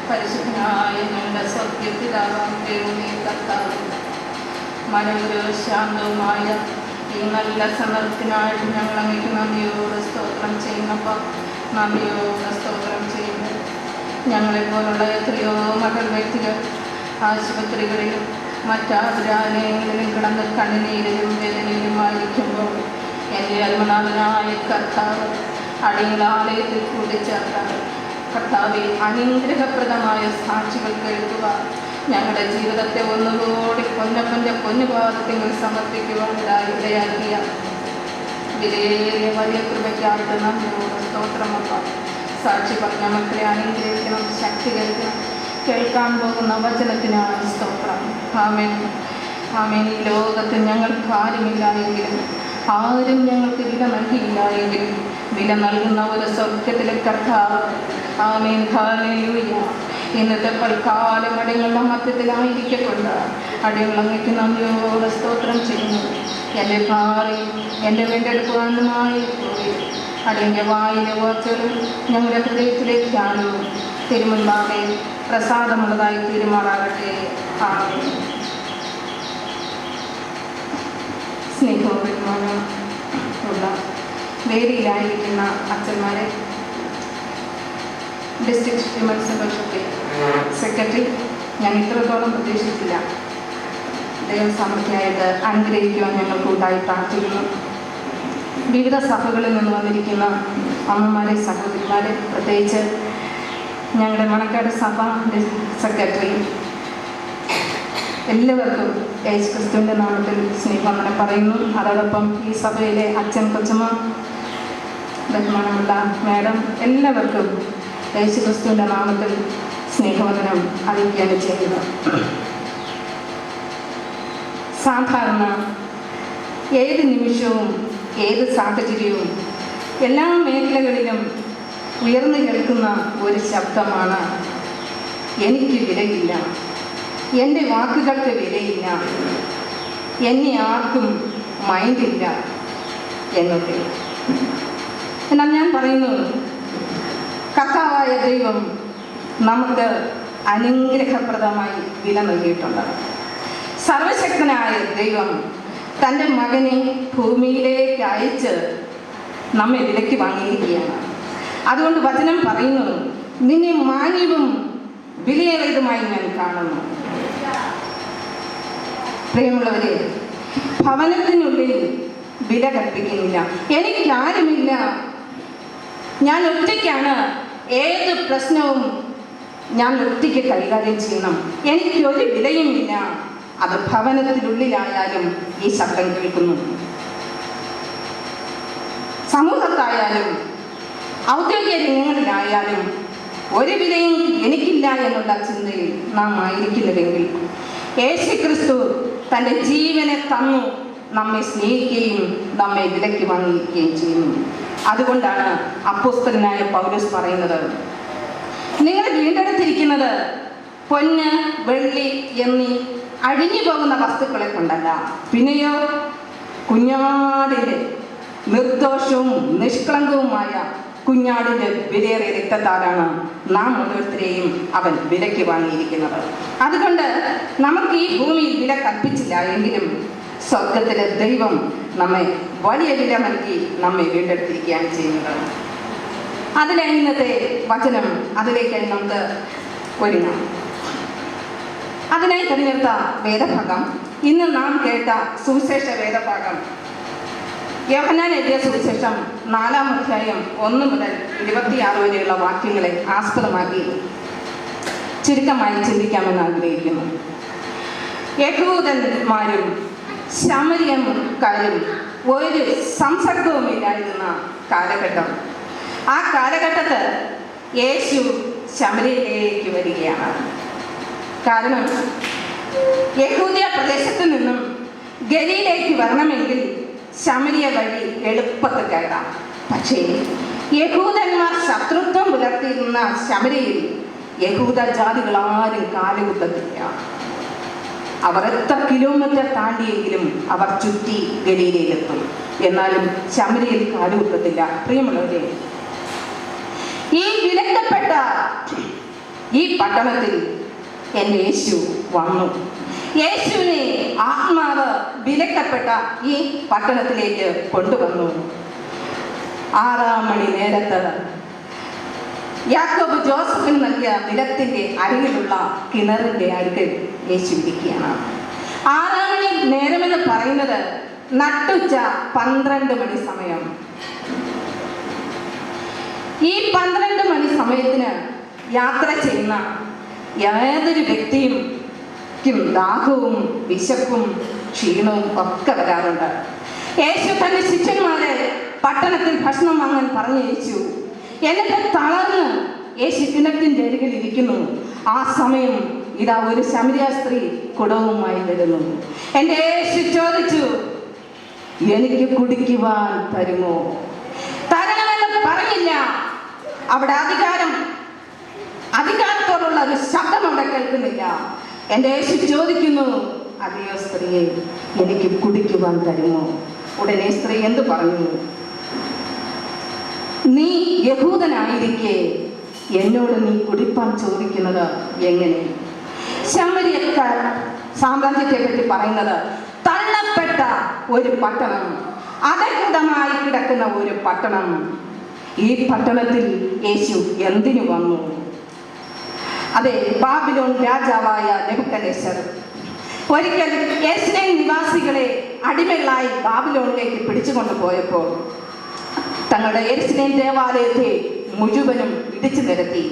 പരിശുദ്ധനായ ഞങ്ങളുടെ സ്വർഗ്ഗപിതാവാം ദൈവമേ കർത്താവേ, മനോഹരവും ശാന്തവുമായ ഈ നല്ല സമർപ്പത്തിനായിട്ട് ഞങ്ങൾ അങ്ങേക്ക് നന്ദിയോടെ സ്തോത്രം ചെയ്യുന്നപ്പോൾ നന്ദിയോടെ സ്തോത്രം ചെയ്യുന്നു. ഞങ്ങളെപ്പോലുള്ള എത്രയോ മകൾ വ്യക്തികൾ ആശുപത്രികളിലും മറ്റാതുരാലയങ്ങളിലും കിടന്ന് കണ്ണുനീരിലും വേദനയിലുമായിരിക്കുമ്പോൾ എൻ്റെ അൽമനാഥനായ കർത്താവ് അടിയങ്ങളാലയത്തിൽ കൂടിച്ചേർത്താൽ കർത്താവെ അനുഗ്രഹപ്രദമായ സാക്ഷികൾ കേൾക്കുക, ഞങ്ങളുടെ ജീവിതത്തെ ഒന്നുകൂടി പൊന്നുപാദത്തിൽ സമർപ്പിക്കുവാൻ ഇടയാക്കിയ വിലയേറിയ വലിയ കൃപയ്ക്കായിട്ട് നന്ദിയോട് സ്തോത്രമൊക്കെ സാക്ഷി പറഞ്ഞ മക്കളെ അനുഗ്രഹിക്കണം, ശക്തീകരിക്കണം. കേൾക്കാൻ പോകുന്ന വചനത്തിനാണ് സ്തോത്രം. ആമേൻ ആമേൻ. ഈ ലോകത്ത് ഞങ്ങൾക്ക് ആരുമില്ല എങ്കിലും, ആരും ഞങ്ങൾക്ക് വില നൽകിയില്ല എങ്കിലും വില നൽകുന്ന ഒരു സ്വർഗ്ഗത്തിലെ കർത്താവ്. ആമേൻ. ഹല്ലേലൂയ. ഇന്നത്തെ പൽക്കാലം അടിയങ്ങളുടെ മധ്യത്തിലായിരിക്കക്കൊണ്ട് അടിയങ്ങൾ അങ്ങേക്ക് നന്ദിയോടെ സ്തോത്രം ചെയ്യുന്നു. എൻ്റെ ഭാര്യയും എൻ്റെ വീണ്ടെടുക്കുവാനുമായി പോയി അടിയൻ്റെ വായിലെ വാക്കുകളും ഞങ്ങളുടെ ഹൃദയത്തിലെ ധ്യാനവും തിരുമുൻപാകെ പ്രസാദമുള്ളതായി തീരുമാറാകട്ടെ. ആമേൻ. സ്നേഹവും ബഹുമാനവും ഉള്ള വേദിയിലായിരിക്കുന്ന അച്ഛന്മാരെ, ഡിസ്ട്രിക്ട് വിമൻസ് സൊസൈറ്റി സെക്രട്ടറി, ഞാൻ ഇത്രത്തോളം പ്രതീക്ഷിച്ചില്ല. ദൈവസമൃദ്ധിയായിട്ട് അനുഗ്രഹിക്കുവാൻ ഞങ്ങൾക്കുണ്ടായി പ്രാർത്ഥിക്കുന്നു. വിവിധ സഭകളിൽ നിന്ന് വന്നിരിക്കുന്ന അമ്മമാരെ, സഹോദരിമാരെ, പ്രത്യേകിച്ച് ഞങ്ങളുടെ മണക്കാട് സഭ സെക്രട്ടറി, എല്ലാവർക്കും യേശു ക്രിസ്തുവിൻ്റെ നാമത്തിൽ സ്നേഹവന്ദനം പറയുന്നു. അതോടൊപ്പം ഈ സഭയിലെ അച്ഛൻ, കൊച്ചമ്മ, ബഹുമാനമുള്ള മാഡം, എല്ലാവർക്കും യേശു ക്രിസ്തുവിൻ്റെ നാമത്തിൽ സ്നേഹവന്ദനം അറിയിക്കുകയാണ് ചെയ്യുന്നത്. സാധാരണ ഏത് നിമിഷവും ഏത് സാഹചര്യവും എല്ലാ മേഖലകളിലും ഉയർന്നു കേൾക്കുന്ന ഒരു ശബ്ദമാണ് എനിക്ക് വിലയില്ല, എൻ്റെ വാക്കുകൾക്ക് വിലയില്ല, എന്നെ ആർക്കും മൈൻഡില്ല എന്നൊക്കെ. എന്നാൽ ഞാൻ പറയുന്നത്, കർത്താവായ ദൈവം നമുക്ക് അനുഗ്രഹപ്രദമായി വില നൽകിയിട്ടുണ്ട്. സർവശക്തനായ ദൈവം തൻ്റെ മകനെ ഭൂമിയിലേക്ക് അയച്ച് നമ്മെ വിലയ്ക്ക് വാങ്ങിയിരിക്കുകയാണ്. അതുകൊണ്ട് വചനം പറയുന്നു, നിന്നെ മാന്യവും വിലയേറിയതുമായി ഞാൻ കാണുന്നു. പ്രിയമുള്ളവരെ, ഭവനത്തിനുള്ളിൽ വില കൽപ്പിക്കുന്നില്ല. എനിക്കാരുമില്ല, ഞാൻ ഒറ്റയ്ക്കാണ്, ഏത് പ്രശ്നവും ഞാൻ ഒറ്റയ്ക്ക് കൈകാര്യം ചെയ്യണം, എനിക്കൊരു വിലയുമില്ല. അത് ഭവനത്തിനുള്ളിലായാലും ഈ ശബ്ദം കേൾക്കുന്നു, സമൂഹത്തായാലും ഔദ്യോഗിക രംഗങ്ങളിലായാലും ഒരു വിലയും എനിക്കില്ല എന്നുള്ള ചിന്തയിൽ നാം ആയിരിക്കുന്നുവെങ്കിൽ യേശുക്രിസ്തു തൻ്റെ ജീവനെ തന്നു നമ്മെ സ്നേഹിക്കുകയും നമ്മെ വിലയ്ക്ക് വാങ്ങിയിരിക്കുകയും ചെയ്യുന്നു. അതുകൊണ്ടാണ് അപ്പോസ്തലനായ പൗലോസ് പറയുന്നത്, നിങ്ങൾ വീണ്ടെടുത്തിരിക്കുന്നത് പൊന്ന്, വെള്ളി എന്നീ അഴിഞ്ഞു പോകുന്ന വസ്തുക്കളെ കൊണ്ടല്ല, പിന്നെയോ കുഞ്ഞാടിൻ്റെ നിർദോഷവും നിഷ്കളങ്കവുമായ കുഞ്ഞാടിൻ്റെ വിലയേറിയ രക്തത്താലാണ് നാം ഓരോരുത്തരെയും അവൻ വിലയ്ക്ക് വാങ്ങിയിരിക്കുന്നത്. അതുകൊണ്ട് നമുക്ക് ഈ ഭൂമിയിൽ വില കൽപ്പിച്ചില്ല എങ്കിലും സ്വർഗത്തിലെ ദൈവം നമ്മെ വലിയ വില നൽകി നമ്മെ വീണ്ടെടുത്തിരിക്കുകയാണ് ചെയ്യുന്നത്. അതിലെ ഇന്നത്തെ വചനം, അതിലേക്കായി നമുക്ക് ഒരുങ്ങാം. അതിനായി തിരഞ്ഞെടുത്ത വേദഭാഗം, ഇന്ന് നാം കേട്ട സുവിശേഷ വേദഭാഗം യോഹന്നാൻ എഴുതിയ സുവിശേഷം 4-ാം അധ്യായം 1 മുതൽ 26 വരെയുള്ള വാക്യങ്ങളെ ആസ്പദമാക്കി ചുരുക്കമായി ചിന്തിക്കാമെന്ന് ആഗ്രഹിക്കുന്നു. യഹൂദന്മാരും ശമരിയക്കാരും ഒരു സംസർഗവുമില്ലായിരുന്ന കാലഘട്ടം. ആ കാലഘട്ടത്തിൽ യേശു ശമര്യയിലേക്ക് വരികയാണ്. കാരണം യഹൂദിയ പ്രദേശത്ത് നിന്നും ഗലീലയിലേക്ക് വരണമെങ്കിൽ ശമരിയ വഴി എളുപ്പത്തിൽ കയറാം. പക്ഷേ യഹൂദന്മാർ ശത്രുത്വം പുലർത്തിയിരുന്ന ശമരിയയിൽ യഹൂദ ജാതികൾ ആരും കാലുകുത്തത്തില്ല. അവർ എത്ര കിലോമീറ്റർ താണ്ടിയെങ്കിലും അവർ ചുറ്റി ഗലീലയിലെത്തും. എന്നാലും ശമരിയയിൽ കാലുകുത്തത്തില്ല. പ്രിയമുള്ളവരെ, ഈ വിലക്കപ്പെട്ട ഈ പട്ടണത്തിൽ എൻ്റെ യേശു വന്നു. യേശുവിനെ ആത്മാവ് വിലക്കപ്പെട്ട ഈ പട്ടണത്തിലേക്ക് കൊണ്ടുവന്നു. 6-ാം മണി നേരത്ത് യാക്കോബ് ജോസഫിന് നൽകിയ നിലത്തിൻ്റെ അരികിലുള്ള കിണറിൻ്റെ അടുക്കൽ യേശു ഇരിക്കുകയാണ്. 6-ാം മണി നേരമെന്ന് പറയുന്നത് നട്ടുച്ച 12 മണി സമയം. ഈ 12 മണി സമയത്തിന് യാത്ര ചെയ്യുന്ന ഏതൊരു വ്യക്തിയും ദാഹവും വിശപ്പും ക്ഷീണവും ഒക്കെ വരാറുണ്ട്. യേശു തന്റെ ശിഷ്യന്മാരെ പട്ടണത്തിൽ ഭക്ഷണം വാങ്ങാൻ പറഞ്ഞയച്ചു. എന്നിട്ട് തളർന്ന് യേശു കിണറ്റിൻ്റെ അരികിൽ ഇരിക്കുന്നു. ആ സമയം ഇതാ ഒരു ശമരിയ സ്ത്രീ കുടവുമായി വരുന്നു. എൻ്റെ യേശു ചോദിച്ചു, എനിക്ക് കുടിക്കുവാൻ തരുമോ? തരണമെന്ന് പറഞ്ഞില്ല. അവിടെ അധികാരത്തോടുള്ള ഒരു ശബ്ദം അവിടെ കേൾക്കുന്നില്ല. എൻ്റെ യേശു ചോദിക്കുന്നു, അതെയോ സ്ത്രീയെ, എനിക്ക് കുടിക്കുവാൻ തരുമോ? ഉടനെ സ്ത്രീ എന്തു പറഞ്ഞു? നീ യഹൂദനായിരിക്കെ എന്നോട് നീ കുടിപ്പാൻ ചോദിക്കുന്നത് എങ്ങനെ? ശമര്യക്കാർ സാമ്രാജ്യത്തെ പറ്റി പറയുന്നത് തള്ളപ്പെട്ട ഒരു പട്ടണം, അധികൃതമായി കിടക്കുന്ന ഒരു പട്ടണം. ഈ പട്ടണത്തിൽ യേശു എന്തിനു വന്നു? അതെ, ബാബിലോൺ രാജാവായ നെബൂഖദ്നേസർ ഒരിക്കൽ യെരുശലേം നിവാസികളെ അടിമകളായി ബാബിലോണിലേക്ക് പിടിച്ചുകൊണ്ടു പോയപ്പോൾ തങ്ങളുടെ യെരുശലേം ദേവാലയത്തെ മുഴുവനും ഇടിച്ചു നിരത്തി.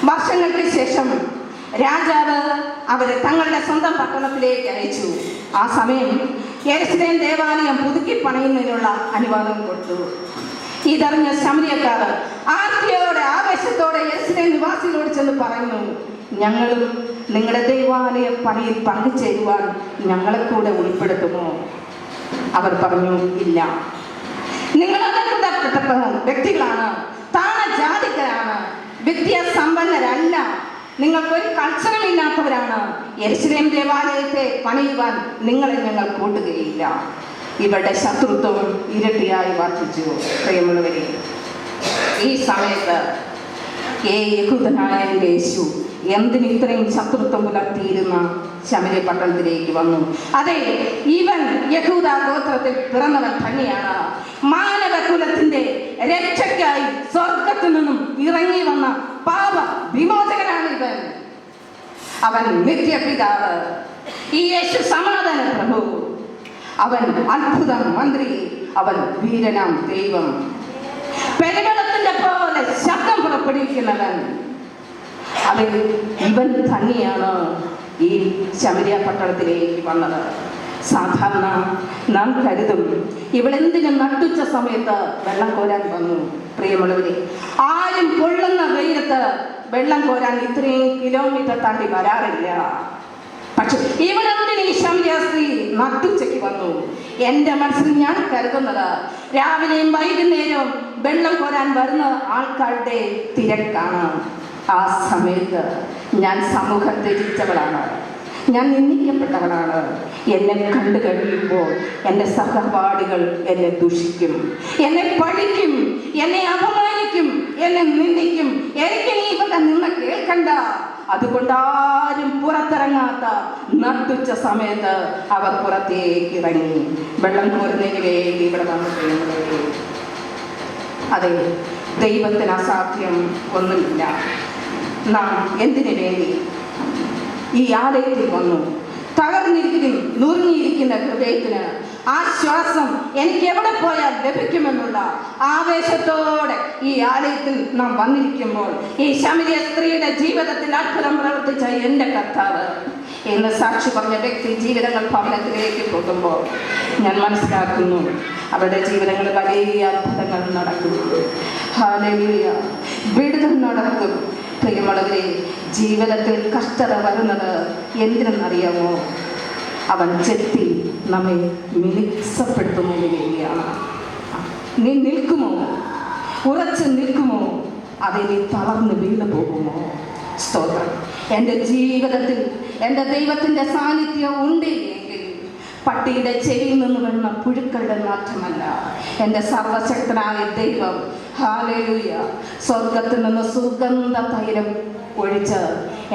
വർഷങ്ങൾക്ക് ശേഷം രാജാവ് അവരെ തങ്ങളുടെ സ്വന്തം പട്ടണത്തിലേക്ക് അയച്ചു. ആ സമയം യെരുശലേം ദേവാലയം പുതുക്കി പണിയുന്നതിനുള്ള അനുവാദം കൊടുത്തു. ഇതറിഞ്ഞ ശമരിയക്കാർ ആർത്തിയോടെ ആവേശത്തോടെ യെരുശലേം നിവാസികളോട് ചെന്ന് പറയുന്നു, ഞങ്ങളും നിങ്ങളുടെ ദേവാലയ പണിയിൽ പങ്കുചേരുവാൻ ഞങ്ങളെ കൂടെ ഉൾപ്പെടുത്തുമോ? അവർ പറഞ്ഞു, ഇല്ല. നിങ്ങൾ അധികൃതപ്പെട്ട വ്യക്തികളാണ്, താണ ജാതിക്കാരാണ്, വിദ്യാസമ്പന്നരല്ല, നിങ്ങൾക്കൊരു കൾച്ചറുമില്ലാത്തവരാണ്. യെരുശലേം ദേവാലയത്തെ പണിയുവാൻ നിങ്ങളെ ഞങ്ങൾ കൂട്ടുകയില്ല. ഇവരുടെ ശത്രുത്വം ഇരട്ടിയായി വർദ്ധിച്ചു. പ്രിയമുള്ളവരെ, ഈ സമയത്ത് യഹൂദനായ യേശു എന്തിന് ഇത്രയും ശത്രുത്വം പുലർത്തിയിരുന്ന ശമര്യ പട്ടണത്തിലേക്ക് വന്നു? അതെ, ഇവൻ യഹൂദ ഗോത്രത്തിൽ പിറന്നവൻ തന്നെയാണ്. മാനവകുലത്തിന്റെ രക്ഷയ്ക്കായി സ്വർഗത്തിൽ നിന്നും ഇറങ്ങി വന്ന പാപ വിമോചകനാണ് ഇവൻ. അവൻ നിത്യപിതാവ്, ഈ യേശു സമാധാന പ്രഭു, അവൻ അത്ഭുത മന്ത്രി, അവൻ വീരനാം ദൈവം, പെരുവെള്ളത്തിന്റെ പോലെ ശബ്ദം പുറപ്പെടുവിക്കുന്നവൻ. അത് ഇവൻ തന്നെയാണ് ഈ ശമര്യ പട്ടണത്തിലേക്ക് വന്നത്. സാധാരണ നാം കരുതും, ഇവളെന്തിനും നട്ടുച്ച സമയത്ത് വെള്ളം കോരാൻ വന്നു. പ്രിയമുള്ളവരെ, ആരും പൊള്ളുന്ന വെയിലത്ത് വെള്ളം കോരാൻ ഇത്രയും കിലോമീറ്റർ താണ്ടി വരാറില്ല. പക്ഷെ ഇവിടെ ഈ ശമരിയ സ്ത്രീ നട്ടുച്ചയ്ക്ക് വന്നു. എൻ്റെ മനസ്സിൽ ഞാൻ കരുതുന്നത് രാവിലെയും വൈകുന്നേരവും വെള്ളം കോരാൻ വരുന്ന ആൾക്കാരുടെ തിരക്കാണ്. ആ സമയത്ത് ഞാൻ സമൂഹത്തെ ജയിച്ചവളാണ്, ഞാൻ നിന്ദിക്കപ്പെട്ടവളാണ്. എന്നെ കണ്ടു കഴിയുമ്പോൾ എൻ്റെ സഹപാഠികൾ എന്നെ ദുഷിക്കും, എന്നെ പഴിക്കും, എന്നെ അപമാനിക്കും, എന്നെ നിന്ദിക്കും. എനിക്ക് നീ ഇവിടെ നിന്ന് കേൾക്കണ്ട. അതുകൊണ്ട് ആരും പുറത്തിറങ്ങാത്ത നട്ടുച്ച സമയത്ത് അവർ പുറത്തേക്ക് ഇറങ്ങി വെള്ളം കോരുന്നതിന് വേണ്ടി ഇവിടെ വന്നു. അതെ, ദൈവത്തിന് അസാധ്യം ഒന്നുമില്ല. നാം എന്തിനു വേണ്ടി ഈ ആലയത്തിൽ വന്നു? തകർന്നിരിക്കുന്ന നുറുങ്ങിയിരിക്കുന്ന ഹൃദയത്തിന് ആശ്വാസം എനിക്ക് എവിടെ പോയാൽ ലഭിക്കുമെന്നുള്ള ആവേശത്തോടെ ഈ ആലയത്തിൽ നാം വന്നിരിക്കുമ്പോൾ, ഈ ശമരിയ സ്ത്രീയുടെ ജീവിതത്തിൽ അത്ഭുതം പ്രവർത്തിച്ച എൻ്റെ കർത്താവ് എന്ന് സാക്ഷി പറഞ്ഞ വ്യക്തി ജീവിതങ്ങൾ ഭവനത്തിലേക്ക് പോകുമ്പോൾ ഞാൻ മനസ്സിലാക്കുന്നു അവരുടെ ജീവിതങ്ങളിൽ വലിയ അത്ഭുതങ്ങൾ നടക്കും. ഹല്ലേലൂയ, വിടുതൽ നടക്കും. പ്രിയമുള്ളവരെ, ജീവിതത്തിൽ കഷ്ടത വരുന്നത് എന്തിനെന്നറിയാമോ? അവൻ ചെത്തി നമ്മെ മിനുസപ്പെടുത്തുന്നതിന് വേണ്ടിയാണ്. നീ നിൽക്കുമോ? ഉറച്ചു നിൽക്കുമോ? അത് നീ തളർന്ന് വീണു പോകുമോ? സ്തോത്രം. എൻ്റെ ജീവിതത്തിൽ എൻ്റെ ദൈവത്തിൻ്റെ സാന്നിധ്യം ഉണ്ട് എങ്കിൽ പട്ടിയുടെ ചെവിയിൽ നിന്ന് വരുന്ന പുഴുക്കളുടെ നാറ്റമല്ല, എൻ്റെ സർവശക്തനായ ദൈവം ഹല്ലേലൂയ സ്വർഗത്തിൽ നിന്ന് സുഗന്ധ തൈലം ഒഴിച്ച്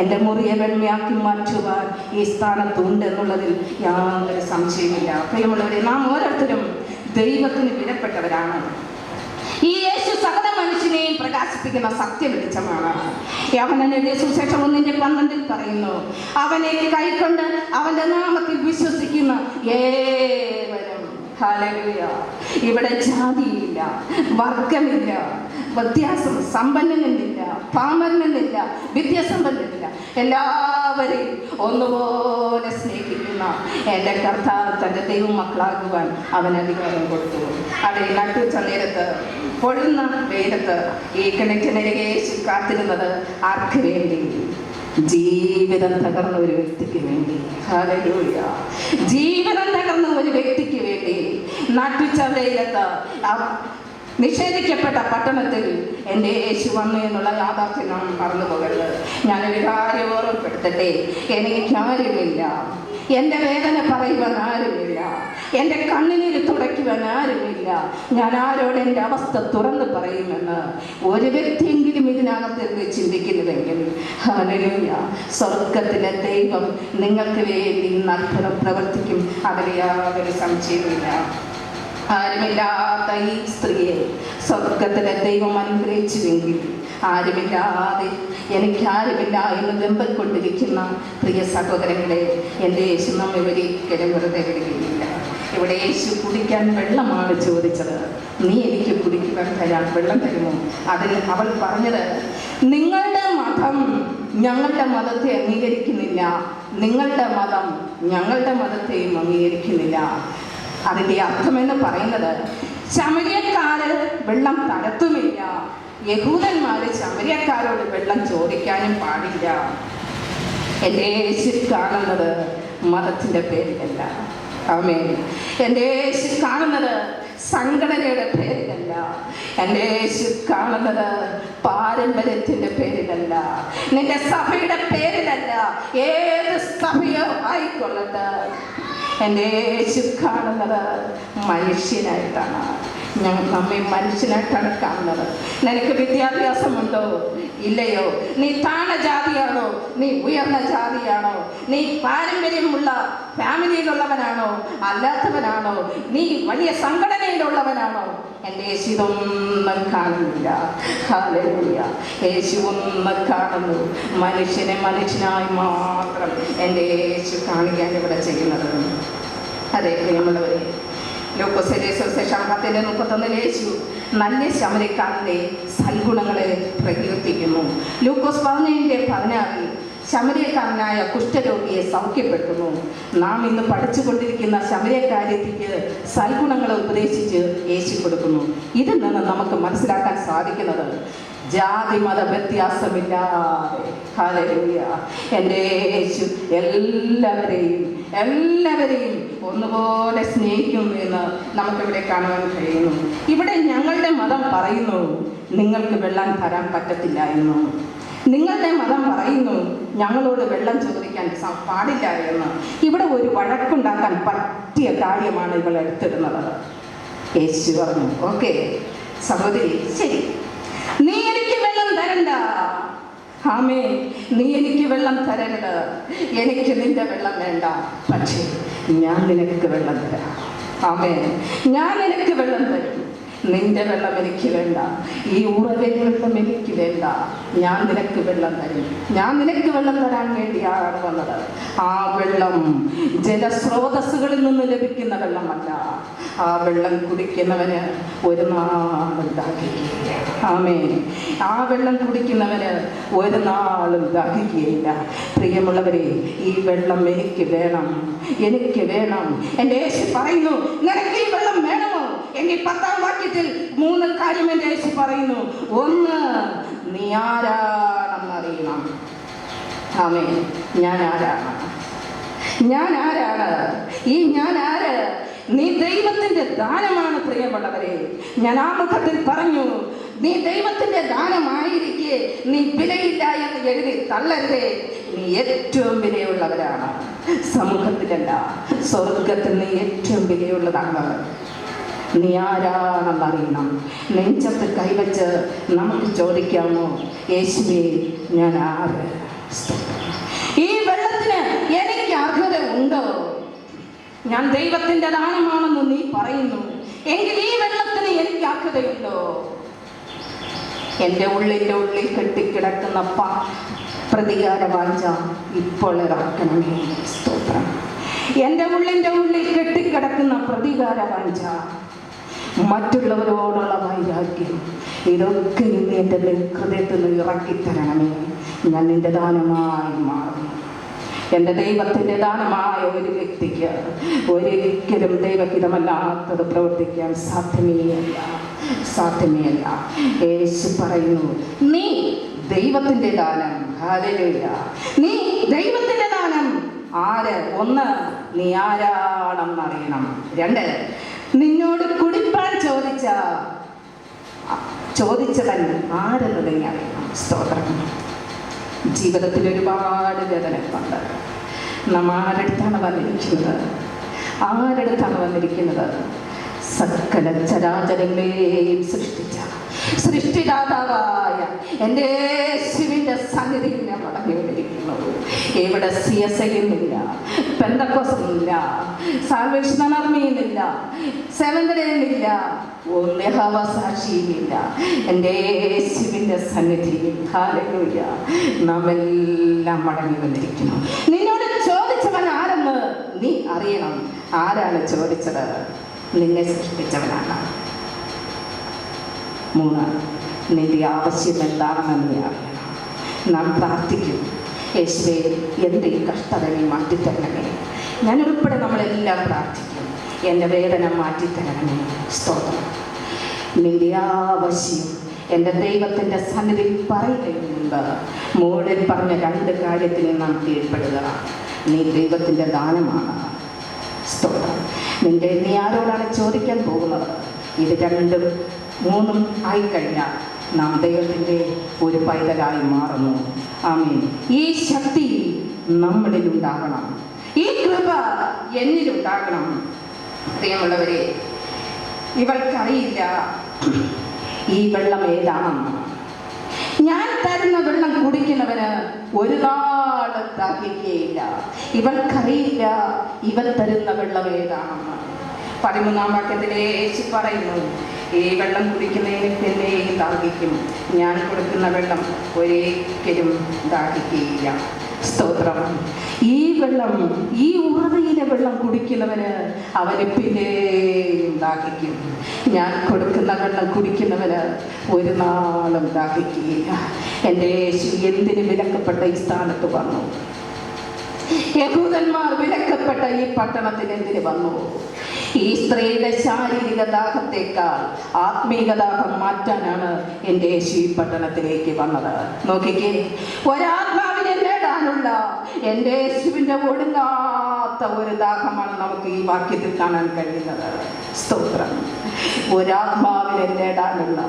എൻ്റെ മുറിയെ വെണ്മയാക്കി മാറ്റുവാൻ ഈ സ്ഥാനത്തുണ്ട് എന്നുള്ളതിൽ യാതൊരു സംശയമില്ല. പ്രിയമുള്ളവരെ, നാം ഓരോരുത്തരും ദൈവത്തിന് വിലപ്പെട്ടവരാണ്. ഈ യേശു സകല മനുഷ്യനെയും പ്രകാശിപ്പിക്കുന്ന സത്യവെളിച്ചമാണ്. യോഹന്നാൻ എഴുതിയ സുവിശേഷം 1:12 പറയുന്നു, അവനെ കൈക്കൊണ്ട് അവന്റെ നാമത്തിൽ വിശ്വസിക്കുന്ന ഏവരും. ഹല്ലേലൂയ. ഇവിടെ ജാതിയില്ല, വർഗമില്ല, വ്യത്യാസം, സമ്പന്നനെന്നില്ല, പാമരനെന്നില്ല, വിദ്യാസമ്പന്നനില്ല. എല്ലാവരെയും ഒന്നുപോലെ സ്നേഹിക്കുന്ന എൻ്റെ കർത്താവ് തൻ്റെ ദൈവമക്കളാകുവാൻ അവൻ അധികാരം കൊടുത്തു. അവിടെ നട്ടുച്ച നേരത്ത് പൊള്ളുന്ന വെയിലത്ത് ഈ കിണറ്റിനരികെ യേശു കാത്തിരുന്നത് ആർക്ക് വേണ്ടി? ജീവിതം തകർന്ന ഒരു വ്യക്തിക്ക് വേണ്ടി. ഹല്ലേലൂയ. ജീവിതം തകർന്ന ഒരു വ്യക്തിക്ക് വേണ്ടി നട്ടുച്ച വെയിലത്ത് നിഷേധിക്കപ്പെട്ട പട്ടണത്തിൽ എൻ്റെ യേശു വന്നു എന്നുള്ള യാഥാർത്ഥ്യം നാം മറന്നു പോകരുത്. ഞാനൊരു കാര്യം ഓർമ്മപ്പെടുത്തട്ടെ, എനിക്കാരുമില്ല, എൻ്റെ വേദന പറയുവാൻ ആരുമില്ല, എൻ്റെ കണ്ണുനീര് തുടയ്ക്കുവാൻ ആരുമില്ല. ഞാൻ ആരോട് എൻ്റെ അവസ്ഥ തുറന്ന് പറയുമെന്ന് ഒരു വ്യക്തിയെങ്കിലും ഇതിനകത്ത് ചിന്തിക്കുന്നുവെങ്കിൽ ഹല്ലേലൂയ, സ്വർഗത്തിലെ ദൈവം നിങ്ങൾക്ക് വേണ്ടി അത്ഭുതം പ്രവർത്തിക്കും. അതിൽ യാതൊരു സംശയമില്ല. ആരുമില്ലാത്ത ഈ സ്ത്രീയെ സ്വർഗത്തിലെ ദൈവം അനുഗ്രഹിച്ചുവെങ്കിൽ ആരുമില്ലാതെ എനിക്കാരുമില്ല എന്ന് വെമ്പൽ കൊണ്ടിരിക്കുന്ന പ്രിയ സഹോദരങ്ങളെ, എൻ്റെ യേശു നമ്മെ ഒരിക്കലും വെറുതെ വിടുകയില്ല. ഇവിടെ യേശു കുടിക്കാൻ വെള്ളമാണ് ചോദിച്ചത്. നീ എനിക്ക് കുടിക്കുവാൻ തരാൻ വെള്ളം തരുമോ? അതിന് അവൾ പറഞ്ഞത്, നിങ്ങളുടെ മതം ഞങ്ങളുടെ മതത്തെ അംഗീകരിക്കുന്നില്ല, നിങ്ങളുടെ മതം ഞങ്ങളുടെ മതത്തെയും അംഗീകരിക്കുന്നില്ല. അതിൻ്റെ അർത്ഥമെന്ന് പറയുന്നത്, ശമര്യക്കാര് വെള്ളം തരത്തുമില്ല, യഹൂദന്മാര് ശമര്യക്കാരോട് വെള്ളം ചോദിക്കാനും പാടില്ല. എൻ്റെ യേശു കാണുന്നത് മതത്തിൻ്റെ പേരിലല്ല. ആമേൻ. എൻ്റെ യേശു കാണുന്നത് സംഘടനയുടെ പേരിലല്ല. എൻ്റെ യേശു കാണുന്നത് പാരമ്പര്യത്തിൻ്റെ പേരിലല്ല, നിന്റെ സഭയുടെ പേരിലല്ല. ഏത് സഭയോ ആയിക്കൊള്ളട്ടെ, എൻ്റെ യേശു കാണുന്നത് മനുഷ്യനായിട്ടാണ്. നമ്മെ മനുഷ്യനായിട്ടാണ് കാണുന്നത്. നിനക്ക് വിദ്യാഭ്യാസമുണ്ടോ ഇല്ലയോ? നീ താഴ്ന്ന ജാതിയാണോ? നീ ഉയർന്ന ജാതിയാണോ? നീ പാരമ്പര്യമുള്ള ഫാമിലിയിലുള്ളവനാണോ അല്ലാത്തവനാണോ? നീ വലിയ സംഘടനയിലുള്ളവനാണോ? എൻ്റെ യേശു ഇതൊന്നും കാണുന്നില്ല. ഹല്ലേലൂയ. യേശു ഒന്നും കാണുന്നു, മനുഷ്യനെ മനുഷ്യനായി മാത്രം എൻ്റെ യേശു കാണുകയാണ് ഇവിടെ ചെയ്യുന്നത്. അതെ പ്രിയമുള്ളവരെ, ലൂക്കോസ് എഴുതിയ സുവിശേഷം 10:31 യേശു നല്ല ശമര്യക്കാരൻ്റെ സൽഗുണങ്ങളെ പ്രകീർത്തിക്കുന്നു. ലൂക്കോസ് 11:16 ശമര്യക്കാരനായ കുഷ്ഠരോഗിയെ സൗഖ്യപ്പെടുത്തുന്നു. നാം ഇന്ന് പഠിച്ചുകൊണ്ടിരിക്കുന്ന ശമര്യക്കാരിക്ക് സൽഗുണങ്ങളെ ഉപദേശിച്ച് യേശു കൊടുക്കുന്നു. ഇതിൽ നിന്ന് നമുക്ക് മനസ്സിലാക്കാൻ സാധിക്കുന്നത് ജാതി മത വ്യത്യാസമില്ലാതെ ഹല്ലേലൂയ എൻ്റെ യേശു എല്ലാവരെയും ഒന്നുപോലെ സ്നേഹിക്കുന്നു എന്ന് നമുക്കിവിടെ കാണുവാൻ കഴിയുന്നു. ഇവിടെ ഞങ്ങളുടെ മതം പറയുന്നു നിങ്ങൾക്ക് വെള്ളം തരാൻ പറ്റത്തില്ല എന്നും, നിങ്ങളുടെ മതം പറയുന്നു ഞങ്ങളോട് വെള്ളം ചോദിക്കാൻ പാടില്ല എന്ന്. ഇവിടെ ഒരു വഴക്കുണ്ടാക്കാൻ പറ്റിയ കാര്യമാണ് ഇവൾ എടുത്തിടുന്നത്. യേശു പറഞ്ഞു, ഓക്കെ സഹോദരി, ശരി, നീ എനിക്ക് വെള്ളം തരണ്ട. ആമേ, നീ എനിക്ക് വെള്ളം തരരുത്, എനിക്ക് നിന്റെ വെള്ളം വേണ്ട, പക്ഷേ ഞാൻ നിനക്ക് വെള്ളം തരാം. ആമേ, ഞാൻ നിനക്ക് വെള്ളം തരും. നിന്റെ വെള്ളം എനിക്ക് വേണ്ട, ഈ ഉറവിലെ വെള്ളം എനിക്ക് വേണ്ട, ഞാൻ നിനക്ക് വെള്ളം തരും. ഞാൻ നിനക്ക് വെള്ളം തരാൻ വേണ്ടിയാണ് വന്നത്. ആ വെള്ളം ജലസ്രോതസ്സുകളിൽ നിന്ന് ലഭിക്കുന്ന വെള്ളമല്ല. ആ വെള്ളം കുടിക്കുന്നവന് ഒരു നാളും ദാഹിക്കുകയില്ല. ആമേൻ. ആ വെള്ളം കുടിക്കുന്നവന് ഒരു നാളും ദാഹിക്കുകയില്ല. പ്രിയമുള്ളവരെ, ഈ വെള്ളം എനിക്ക് വേണം, എനിക്ക് വേണം. എൻ്റെ യേശു പറയുന്നു, നിനക്ക് ഈ വെള്ളം വേണമോ? എങ്കിൽ 10-ാം വാക്യത്തിൽ 3 കാര്യം എൻ്റെ യേശു പറയുന്നു. ഒന്ന്, നീ ആരാണെന്നറിയണം. ആമേൻ. ഞാൻ ആരാണ്? ഞാൻ ആരാണ്? ഈ ഞാൻ ആര്? നീ ദൈവത്തിന്റെ ദാനമാണ്. പ്രിയമുള്ളവരെ, ഞാൻ ആമുഖത്തിൽ പറഞ്ഞു, നീ ദൈവത്തിന്റെ ദാനമായിരിക്കെ നീ വിലയില്ല എന്ന് എഴുതി തള്ളരുതേ. നീ ഏറ്റവും വിലയുള്ളവരാണ്. സമൂഹത്തിലല്ല, സ്വർഗത്തിൽ നീ ഏറ്റവും വിലയുള്ളതാണ്. നീ ആരാണെന്നറിയണം. നെഞ്ചത്ത് കൈവച്ച് നമുക്ക് ചോദിക്കാമോ, യേശുവേ ഞാൻ ആര്? ഈ വെള്ളത്തിന് എനിക്ക് അർഹത ഉണ്ടോ? ഞാൻ ദൈവത്തിന്റെ ദാനമാണെന്ന് നീ പറയുന്നു, എങ്കിൽ ഈ വെള്ളത്തിന് എനിക്ക് അർഹതയുണ്ടോ? എൻ്റെ ഉള്ളിൽ കെട്ടിക്കിടക്കുന്ന പ്രതികാര വാഞ്ച ഇപ്പോൾ ഇറക്കണമേ. സ്തോത്രം. എൻ്റെ ഉള്ളിൽ കെട്ടിക്കിടക്കുന്ന പ്രതികാര വാഞ്ച, മറ്റുള്ളവരോടുള്ള വൈരാഗ്യം, ഇതൊക്കെ ഇന്ന് എൻ്റെ ഹൃദയത്തിൽ നിന്ന് ഇറക്കിത്തരണമേ. ഞാൻ നിന്റെ ദാനമായി മാറുന്നു. എൻ്റെ ദൈവത്തിൻ്റെ ദാനമായ ഒരു വ്യക്തിക്ക് ഒരിക്കലും ദൈവഹിതമല്ലാത്തത് പ്രവർത്തിക്കാൻ സാധ്യമേ അല്ല. യേശു പറയുന്നു, നീ ദൈവത്തിൻ്റെ ദാനം. ഹല്ലേലൂയ. നീ ദൈവത്തിൻ്റെ ദാനം. ആര്? ഒന്ന്, നീ ആരാണെന്നറിയണം. 2, നിന്നോട് കുടിപ്പാൻ ചോദിച്ചവൻ ആരെന്ന് നീ അറിയണം. സ്തോത്രം. ജീവിതത്തിൽ ഒരുപാട് വേദനകളുണ്ട്. നാം ആരടുത്താണ് വന്നിരിക്കുന്നത്? സകല ചരാചരങ്ങളെയും സൃഷ്ടിച്ച സൃഷ്ടിദാതാവായ എൻ്റെ യേശുവിൻ്റെ സന്നിധിയിൽ ഞാൻ മടങ്ങിക്കൊണ്ടിരിക്കുന്നു. ഇവിടെ CSIന്നില്ല, പെന്തക്കോസ്തില്ല, സാൽവേഷൻ ആർമിയില്ല, സെവന്ത് ഡേയില്ല, യഹോവ സാക്ഷിയിലില്ല. എൻ്റെ യേശുവിൻ്റെ സന്നിധിയിൽ ഹല്ലേലൂയ നാം എല്ലാം മടങ്ങി വന്നിരിക്കുന്നു. നിന്നോട് ചോദിച്ചവൻ ആരെന്ന് നീ അറിയണം. ആരാണ് ചോദിച്ചത്? നിന്നെ സൃഷ്ടിച്ചവനാണ്. 3, നിന്റെ ആവശ്യം എന്താണെന്ന് നീ അറിയണം. നാം പ്രാർത്ഥിക്കും, യേശുവേ എൻ്റെ ഈ കഷ്ടത നീ മാറ്റിത്തരണമേ. ഞാൻ ഉൾപ്പെടെ നമ്മളെല്ലാം പ്രാർത്ഥിക്കും, എൻ്റെ വേദന മാറ്റിത്തരണമേ. സ്തോത്രം. നിന്റെ ആവശ്യം എൻ്റെ ദൈവത്തിൻ്റെ സന്നിധിയിൽ പറയുകയുണ്ട്. മുകളിൽ പറഞ്ഞ 2 കാര്യത്തിന് നാം കീഴ്പ്പെടുക. നീ ദൈവത്തിൻ്റെ ദാനമാണ്. സ്തോത്രം. നീ ആരോടാണ് ചോദിക്കാൻ പോകുന്നത്? ഇത് 2ഉം 3ഉം ആയിക്കഴിഞ്ഞാൽ നാം ദൈവത്തിൻ്റെ ഒരു പൈതലായി മാറുന്നു. ആമേൻ. ഈ ശക്തി നമ്മളിലുണ്ടാകണം, ഈ കൃപ എന്നിലുണ്ടാകണം. പ്രിയമുള്ളവരെ, ഇവൾക്കറിയില്ല ഈ വെള്ളം ഏതാണെന്ന്. ഞാൻ തരുന്ന വെള്ളം കുടിക്കുന്നവന് ഒരു നാളും ദാഹിക്കുകയില്ല. ഇവൾക്കറിയില്ല ഇവൻ തരുന്ന വെള്ളം ഏതാണെന്ന്. 13-ാം വാക്യത്തിലെ യേശു പറയുന്നു, ഈ വെള്ളം കുടിക്കുന്നതിന് പിന്നെയും ദാഹിക്കും. ഞാൻ കൊടുക്കുന്ന വെള്ളം ഒരിക്കലും ദാഹിക്കുകയില്ല. സ്തോത്രം. ഈ വെള്ളം, ഈ ഉറവയിലെ വെള്ളം കുടിക്കുന്നവന് അവന് പിന്നെയും ദാഹിക്കും. ഞാൻ കൊടുക്കുന്ന വെള്ളം കുടിക്കുന്നവന് ഒരു നാളും ദാഹിക്കുകയില്ല. എൻ്റെ യേശു എന്തിന് വിലക്കപ്പെട്ട ഈ സ്ഥാനത്ത് വന്നു? യഹൂദന്മാർ വിലക്കപ്പെട്ട ഈ പട്ടണത്തിൽ എന്തിന് വന്നു? ഈ സ്ത്രീയുടെ ശാരീരിക ദാഹത്തേക്കാൾ ആത്മീക ദാഹം മാറ്റാനാണ് എൻ്റെ യേശു ഈ പട്ടണത്തിലേക്ക് വന്നത്. നോക്കിക്കേ, ഒരാത്മാവിനെ നേടാനുള്ള എൻ്റെ യേശുവിൻ്റെ ഒടുങ്ങാത്ത ഒരു ദാഹമാണ് നമുക്ക് ഈ വാക്യത്തിൽ കാണാൻ കഴിയുന്നത്. സ്തോത്രം. ഒരാത്മാവിനെ നേടാനുള്ള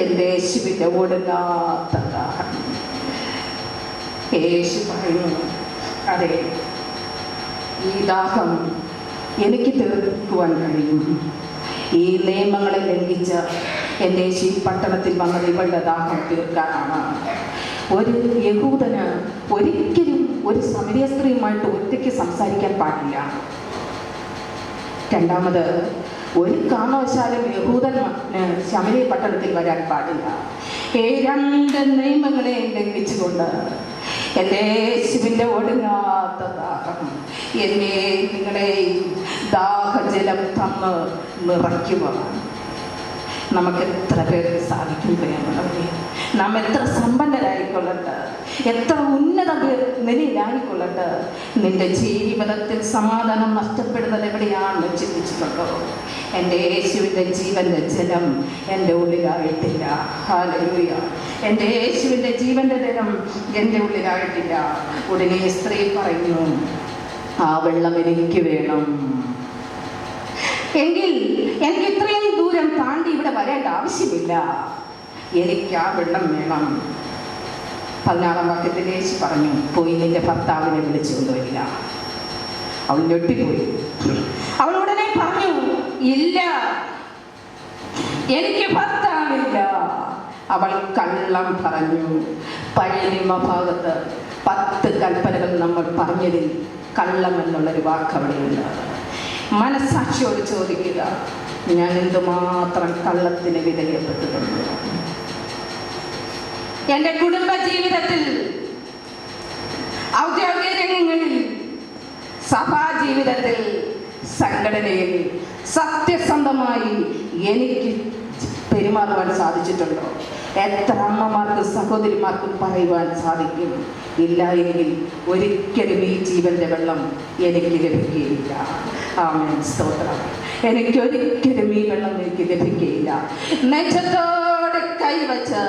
എൻ്റെ യേശുവിൻ്റെ ഒടുങ്ങാത്ത ദാഹം. യേശു പറയുന്നു, അതെ, ഈ ദാഹം എനിക്ക് തീർക്കുവാൻ കഴിയും. ഈ നിയമങ്ങളെ ലംഘിച്ച് എൻ്റെ ഈ പട്ടണത്തിൽ വന്നത് ഇവളുടെ ദാഹം തീർക്കാനാണ്. ഒരു യഹൂദന് ഒരിക്കലും ഒരു സമരിയ സ്ത്രീയുമായിട്ട് ഒറ്റയ്ക്ക് സംസാരിക്കാൻ പാടില്ല. രണ്ടാമത്, ഒരു കാരണവശാലും യഹൂദന് ശമരിയ പട്ടണത്തിൽ വരാൻ പാടില്ല. ഈ രണ്ട് നിയമങ്ങളെ ലംഘിച്ചുകൊണ്ട് എൻ്റെ യേശുവിൻ്റെ ഒടുങ്ങാത്ത ദാഹം എന്നെ നിങ്ങളെ ദാഹജലം തന്ന് നിറയ്ക്കുവാൻ നമുക്ക് എത്ര പേർക്ക് സാധിക്കും പ്രിയമുള്ളവരെ? നാം എത്ര സമ്പന്നരായിക്കൊള്ളട്ടെ, എത്ര ഉന്നത നിലയിലായിക്കൊള്ളട്ടെ, നിന്റെ ജീവിതത്തിൽ സമാധാനം നഷ്ടപ്പെടുന്നത് എവിടെയാണെന്ന് ചിന്തിച്ചിട്ടുണ്ടോ? എൻ്റെ യേശുവിൻ്റെ ജീവൻ്റെ ജലം എൻ്റെ ഉള്ളിലായിട്ടില്ല. ഹല്ലേലൂയ. എൻ്റെ യേശുവിൻ്റെ ജീവൻ്റെ ജലം എൻ്റെ ഉള്ളിലായിട്ടില്ല. ഉടനെ സ്ത്രീ പറയുന്നു, ആ വെള്ളം എനിക്ക് വേണം. എങ്കിൽ എനിക്ക് ഇത്രയും ദൂരം താണ്ടി ഇവിടെ വരേണ്ട ആവശ്യമില്ല. എനിക്ക് ആ വെള്ളം വേണം. 16-ാം വാക്യത്തിൽ യേശു പറഞ്ഞു, പോയി നിന്റെ ഭർത്താവിനെ വിളിച്ചു കൊണ്ടുവരിക. അവൾ ഞെട്ടിപ്പോയി. അവൾ ഉടനെ പറഞ്ഞു, ഇല്ല, എനിക്ക് ഭർത്താവില്ല. അവൾ കള്ളം പറഞ്ഞു. പഴയ നിയമഭാഗത്ത് 10 കൽപ്പനകൾ നമ്മൾ പറഞ്ഞതിൽ കള്ളം എന്നുള്ളൊരു വാക്ക് അവിടെയുണ്ട്. മനസ്സാക്ഷിയോട് ചോദിക്കുക, ഞാൻ എന്തുമാത്രം കള്ളത്തിന് വിധേയപ്പെട്ടിട്ടുണ്ട്? എൻ്റെ കുടുംബ ജീവിതത്തിൽ, ഔദ്യോഗിക രംഗങ്ങളിൽ, സഭാ ജീവിതത്തിൽ, സംഘടനയിൽ സത്യസന്ധമായി എനിക്ക് പെരുമാറുവാൻ സാധിച്ചിട്ടുണ്ടോ? എത്ര അമ്മമാർക്കും സഹോദരിമാർക്കും പറയുവാൻ സാധിക്കും, ഇല്ല എങ്കിൽ ഒരിക്കലും ഈ ജീവന്റെ വെള്ളം എനിക്ക് ലഭിക്കുകയില്ല. ആമേൻ, സ്തോത്രം. എനിക്കൊരിക്കലും ഈ വെള്ളം എനിക്ക് ലഭിക്കുകയില്ല. നെഞ്ചത്തോട് കൈവച്ച്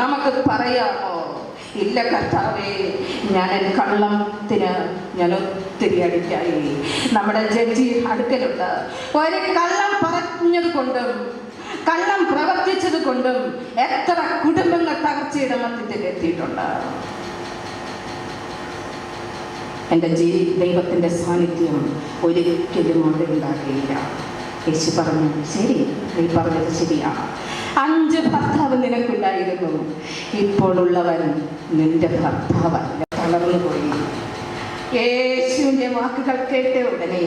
നമുക്ക് പറയാമോ, ഇല്ല കർത്താവേ, ഞാൻ കള്ളത്തിന് ഞാൻ ഒത്തിരി അടിക്കായി. നമ്മുടെ ജഡ്ജി അടുക്കലുണ്ട്. ഒരു കള്ളം പറഞ്ഞത് കൊണ്ടും കള്ളം പ്രവർത്തിച്ചത് കൊണ്ടും എത്ര കുടുംബങ്ങൾ തകർച്ചയുടെ മധ്യത്തിൽ എത്തിയിട്ടുണ്ട്. എൻ്റെ ദൈവത്തിൻ്റെ സാന്നിധ്യം ഒരിക്കലും അവിടെ ഉണ്ടാകുകയില്ല. യേശു പറഞ്ഞു, ശരി, നീ പറഞ്ഞത് ശരിയാണ്. 5 ഭർത്താവ് നിനക്കുണ്ടായിരുന്നു, ഇപ്പോഴുള്ളവൻ നിന്റെ ഭർത്താവല്ല. തളർന്നുപോയി. യേശുവിൻ്റെ വാക്കുകൾ കേട്ട ഉടനെ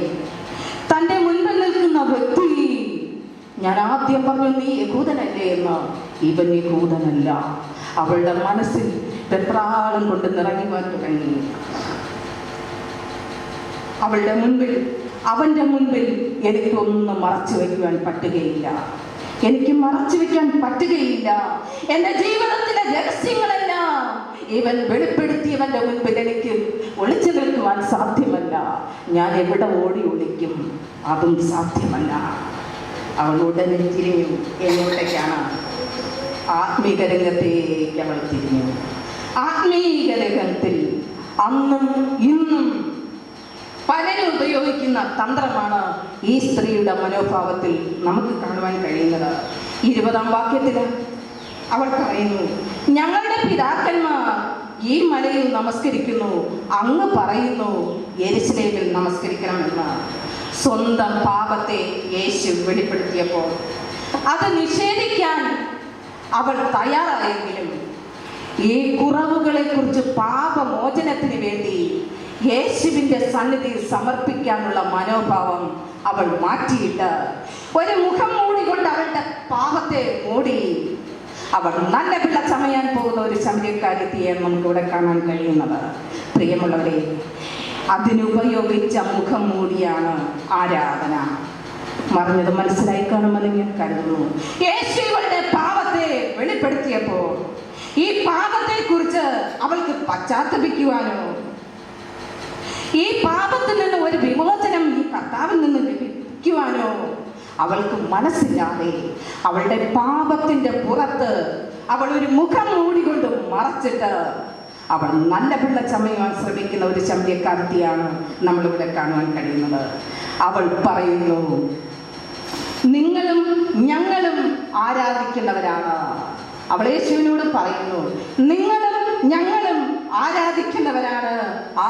തൻ്റെ മുൻപിൽ നിൽക്കുന്ന വ്യക്തി, ഞാൻ ആദ്യം പറഞ്ഞു നീ യഹൂദനല്ലേ എന്ന്, ഇവൻ യഹൂദനല്ല. അവളുടെ മനസ്സിൽ വെപ്രാളം കൊണ്ട് നിറയുവാൻ തുടങ്ങി. അവളുടെ മുൻപിൽ, അവൻ്റെ മുൻപിൽ എനിക്കൊന്നും മറച്ചു വയ്ക്കുവാൻ പറ്റുകയില്ല. എനിക്ക് മറച്ചു വയ്ക്കാൻ പറ്റുകയില്ല. എൻ്റെ ജീവിതത്തിലെ രഹസ്യങ്ങളെല്ലാം ഇവൻ വെളിപ്പെടുത്തിയവൻ്റെ മുൻപിൽ എനിക്ക് ഒളിച്ചു നിൽക്കുവാൻ സാധ്യമല്ല. ഞാൻ എവിടെ ഓടി ഒളിക്കും? അതും സാധ്യമല്ല. അവൾ ഉടനെ തിരിഞ്ഞു. എങ്ങോട്ടേക്കാണ്? ആത്മീക രംഗത്തേക്ക് അവൾ തിരിഞ്ഞു. ആത്മീക രംഗത്തിൽ അന്നും ഇന്നും പലരും ഉപയോഗിക്കുന്ന തന്ത്രമാണ് ഈ സ്ത്രീയുടെ മനോഭാവത്തിൽ നമുക്ക് കാണുവാൻ കഴിയുന്നത്. 20-ാം വാക്യത്തിൽ അവൾ പറയുന്നു, ഞങ്ങളുടെ പിതാക്കന്മാർ ഈ മലയിൽ നമസ്കരിക്കുന്നു, അങ്ങ് പറയുന്നു യെരുശലേമിൽ നമസ്കരിക്കണമെന്ന്. സ്വന്തം പാപത്തെ യേശു വെളിപ്പെടുത്തിയപ്പോൾ അത് നിഷേധിക്കാൻ അവൾ തയ്യാറായെങ്കിലും ഈ കുറവുകളെ കുറിച്ച് പാപമോചനത്തിന് വേണ്ടി യേശുവിൻ്റെ സന്നിധിയിൽ സമർപ്പിക്കാനുള്ള മനോഭാവം അവൾ മാറ്റിയിട്ട് ഒരു മുഖം മൂടിക്കൊണ്ട് അവളുടെ പാപത്തെ മൂടി അവൾ നല്ല പിള്ള ചമയാൻ പോകുന്ന ഒരു ശമര്യക്കാരെത്തിയാണ് നമുക്കിവിടെ കാണാൻ കഴിയുന്നത്. പ്രിയമുള്ളവരെ, അതിനുപയോഗിച്ച മുഖം മൂടിയാണ് ആരാധന. മറിഞ്ഞത് മനസ്സിലായി കാണുമെന്ന് ഞാൻ കരുതുന്നു. യേശുവിന്റെ പാപത്തെ വെളിപ്പെടുത്തിയപ്പോൾ ഈ പാപത്തെ കുറിച്ച് അവൾക്ക് പശ്ചാത്തപിക്കുവാനോ, ഈ പാപത്തിൽ നിന്ന് ഒരു വിമോചനം ഈ കർത്താവിൽ നിന്ന് ലഭിക്കുവാനോ അവൾക്ക് മനസ്സില്ലാതെ അവളുടെ പാപത്തിന്റെ പുറത്ത് അവൾ ഒരു മുഖം മൂടികൊണ്ട് മറച്ചിട്ട് അവൾ നല്ല പിള്ള ചമയുവാൻ ശ്രമിക്കുന്ന ഒരു ചമ്പ്യക്കാരത്തിയാണ് നമ്മളിവിടെ കാണുവാൻ കഴിയുന്നത്. അവൾ പറയുന്നു, നിങ്ങളും ഞങ്ങളും ആരാധിക്കുന്നവരാണ്. അവൾ യേശുവിനോട് പറയുന്നു, നിങ്ങളും ഞങ്ങളും ആരാധിക്കുന്നവരാണ്.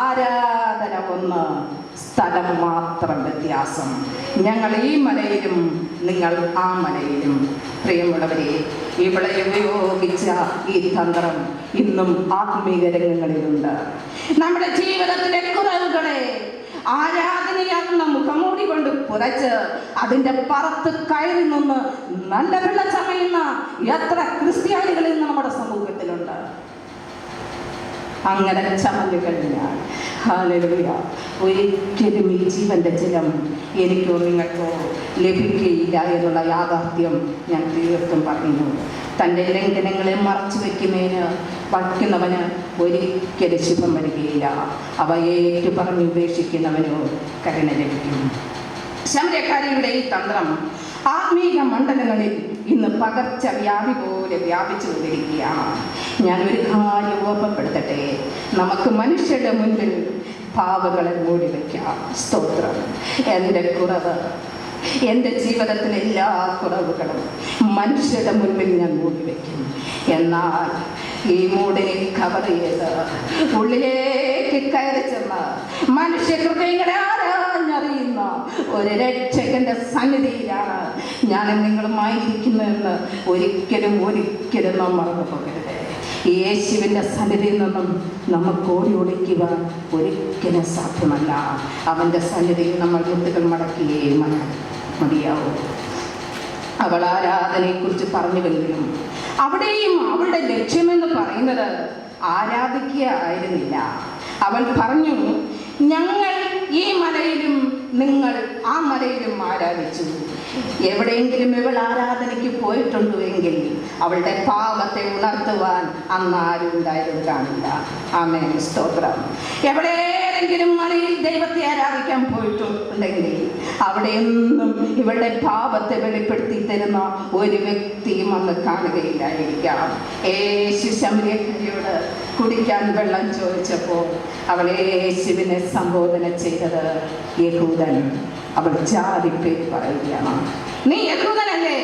ആരാധന ഒന്ന്, സ്ഥലം മാത്രം വ്യത്യാസം. ഞങ്ങൾ ഈ മലയിലും നിങ്ങൾ ആ മലയിലും. പ്രിയമുള്ളവരെ, ഇവിടെ ഉപയോഗിച്ച ഈ തന്ത്രം ഇന്നും ആത്മീക രംഗങ്ങളിലുണ്ട്. നമ്മുടെ ജീവിതത്തിലെ കുറവുകളെ ആരാധനയാകുന്ന മുഖംമൂടി കൊണ്ട് പുറച്ച് അതിൻ്റെ പുറത്ത് കയറി നിന്ന് നല്ല വെള്ള ചമയുന്ന എത്ര ക്രിസ്ത്യാനികൾ ഇന്ന് നമ്മുടെ സമൂഹത്തിലുണ്ട്. അങ്ങനെ ചമഞ്ഞു കഴിഞ്ഞാൽ ഹല്ലേലൂയ, ഒരിക്കലും ഈ ജീവന്റെ ജലം എനിക്കോ നിങ്ങൾക്കോ ലഭിക്കുകയില്ല എന്നുള്ള യാഥാർത്ഥ്യം ഞാൻ തീർത്തും പറയുന്നു. തൻ്റെ ലംഘനങ്ങളെ മറച്ചു വയ്ക്കുന്നവന് ഒരിക്കലും ശുഭം വരികയില്ല. അവ ഏറ്റു പറഞ്ഞു ഉപേക്ഷിക്കുന്നവനോ കരുണ ലഭിക്കും. ശമര്യക്കാരിയുടെ ഈ തന്ത്രം ആത്മീക മണ്ഡലങ്ങളിൽ ഇന്ന് പകർച്ചവ്യാധി പോലെ വ്യാപിച്ചു കൊണ്ടിരിക്കുകയാണ്. ഞാനൊരു കാര്യം ഓർമ്മപ്പെടുത്തട്ടെ, നമുക്ക് മനുഷ്യരുടെ മുൻപിൽ പാവങ്ങളെ മൂടി വയ്ക്കാം. സ്തോത്രം. എൻ്റെ കുറവ്, എൻ്റെ ജീവിതത്തിലെ എല്ലാ കുറവുകളും മനുഷ്യരുടെ മുൻപിൽ ഞാൻ മൂടി വയ്ക്കും. എന്നാൽ ഈ മൂടിനെ കവർ ചെയ്ത് ഉള്ളിലേക്ക് കയറി ചെന്ന് മനുഷ്യ ഹൃദയങ്ങളെ ആരാഞ്ഞറിയുന്ന ഒരു രക്ഷകന്റെ സന്നിധിയിലാണ് ഞാൻ നിങ്ങളുമായിരിക്കുന്നതെന്ന് ഒരിക്കലും നാം മറന്നു പോകരുത്. ഈ യേശുവിൻ്റെ സന്നിധിയിൽ നിന്നും നമുക്ക് ഓടി ഒളിക്കുവാൻ ഒരിക്കലും സാധ്യമല്ല. അവൻ്റെ സന്നിധിയിൽ നമ്മൾ മുത്തുകൾ മടക്കുകയേ മതിയാവും. അവൾ ആരാധനയെക്കുറിച്ച് പറഞ്ഞുവെങ്കിലും അവിടെയും അവളുടെ ലക്ഷ്യമെന്ന് പറയുന്നത് ആരാധിക്കുക ആയിരുന്നില്ല. അവൾ പറഞ്ഞു, ഞങ്ങൾ ഈ മലയിലും നിങ്ങൾ ആ മലയിലും ആരാധിച്ചു. എവിടെയെങ്കിലും ഇവൾ ആരാധനയ്ക്ക് പോയിട്ടുണ്ടോ എങ്കിൽ അവളുടെ പാപത്തെ ഉണർത്തുവാൻ അന്ന് ആരും ഉണ്ടായിരുന്നു കാണില്ല. ആമേൻ, സ്തോത്രം. എവിടെയെങ്കിലും മലയിൽ ദൈവത്തെ ആരാധിക്കാൻ പോയിട്ടുണ്ടെങ്കിൽ അവിടെയൊന്നും ഇവളുടെ പാപത്തെ വെളിപ്പെടുത്തി തരുന്ന ഒരു വ്യക്തിയും അന്ന് കാണുകയില്ലായിരിക്കാം. യേശു ശമര്യക്കാരിയോട് കുടിക്കാൻ വെള്ളം ചോദിച്ചപ്പോൾ അവൾ യേശുവിനെ സംബോധന ചെയ്തത് യഹൂദൻ. അവൾ ജാതി പേര് പറയുകയാണ്. നീ യഹൂദനല്ലേ?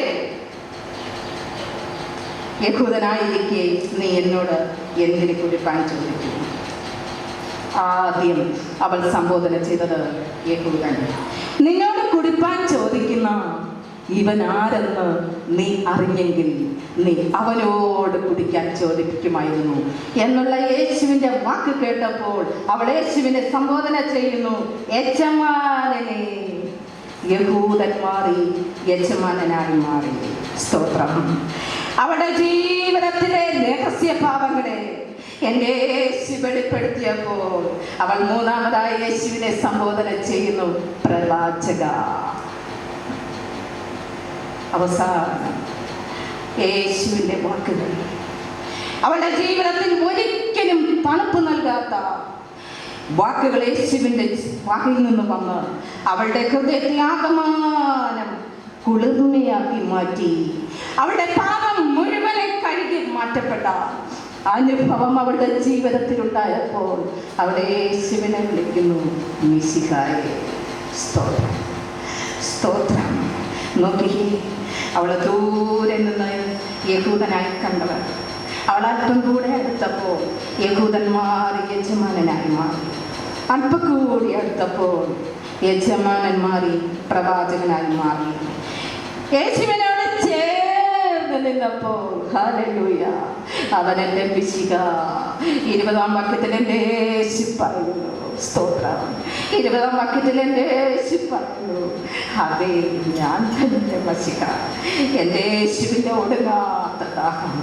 യഹൂദനായിരിക്കെ നീ എന്നോട് എന്തിന് കുടിപ്പാൻ ചോദിക്കും? ആദ്യം അവൾ സംബോധന ചെയ്തത് യഹൂദൻ. നിന്നോട് കുടിപ്പാൻ ചോദിക്കുന്ന ഇവൻ ആരെന്ന് നീ അറിഞ്ഞെങ്കിൽ നീ അവനോട് കുടിക്കാൻ ചോദിപ്പിക്കുമായിരുന്നു എന്നുള്ള യേശുവിൻ്റെ വാക്ക് കേട്ടപ്പോൾ അവൾ യേശുവിനെ സംബോധന ചെയ്യുന്നു, യജമാനനെ. യഹൂദൻ മാറി യജമാനനായി മാറി. സ്തോത്രം. അവളുടെ ജീവിതത്തിലെ രഹസ്യഭാവങ്ങളെ എൻ്റെ യേശു വെളിപ്പെടുത്തിയപ്പോൾ അവൾ മൂന്നാമതായി യേശുവിനെ സംബോധന ചെയ്യുന്നു, പ്രവാചക. അവസാനം യേശുവിൻ്റെ വാക്കുകൾ അവളുടെ ജീവിതത്തിൽ ഒരിക്കലും തണുപ്പ് നൽകാത്ത വാക്കുകൾ യേശുവിൻ്റെ വാക്കിൽ നിന്ന് വന്ന് അവളുടെ ഹൃദയത്തെ ആകമാനം കുളിർമയാക്കി മാറ്റി. അവളുടെ പാപം മുഴുവനെ കഴുകി മാറ്റപ്പെട്ട അനുഭവം അവളുടെ ജീവിതത്തിലുണ്ടായപ്പോൾ അവളെ യേശുവിനെ വിളിക്കുന്നു, മിശിഹായെ. സ്തോത്രം, സ്തോത്രം. നോക്കി, അവളെ ദൂരെ നിന്ന് യഹൂദനായി കണ്ടവർ അവൾ അല്പം കൂടെ അടുത്തപ്പോൾ യഹൂദൻ മാറി യജമാനനായി മാറി. അല്പം കൂടി അടുത്തപ്പോൾ യജമാനൻ മാറി പ്രവാചകനായി മാറി. യേശുവിനോട് ചേർന്ന് നിന്നപ്പോൾ ഹല്ലേലൂയ, അവൻ എൻ്റെ മിശിഹ. 20-ാം വാക്യത്തിൽ എൻ്റെ യേശു പറയുന്നു, സ്തോത്രം. 20-ാം വാക്യത്തിൽ എൻ്റെ യേശു പറയുന്നു, അതേ ഞാൻ തന്നെ മിശിഹ. എൻ്റെ യേശുവിൻ്റെ ഒടുങ്ങാത്ത ദാഹം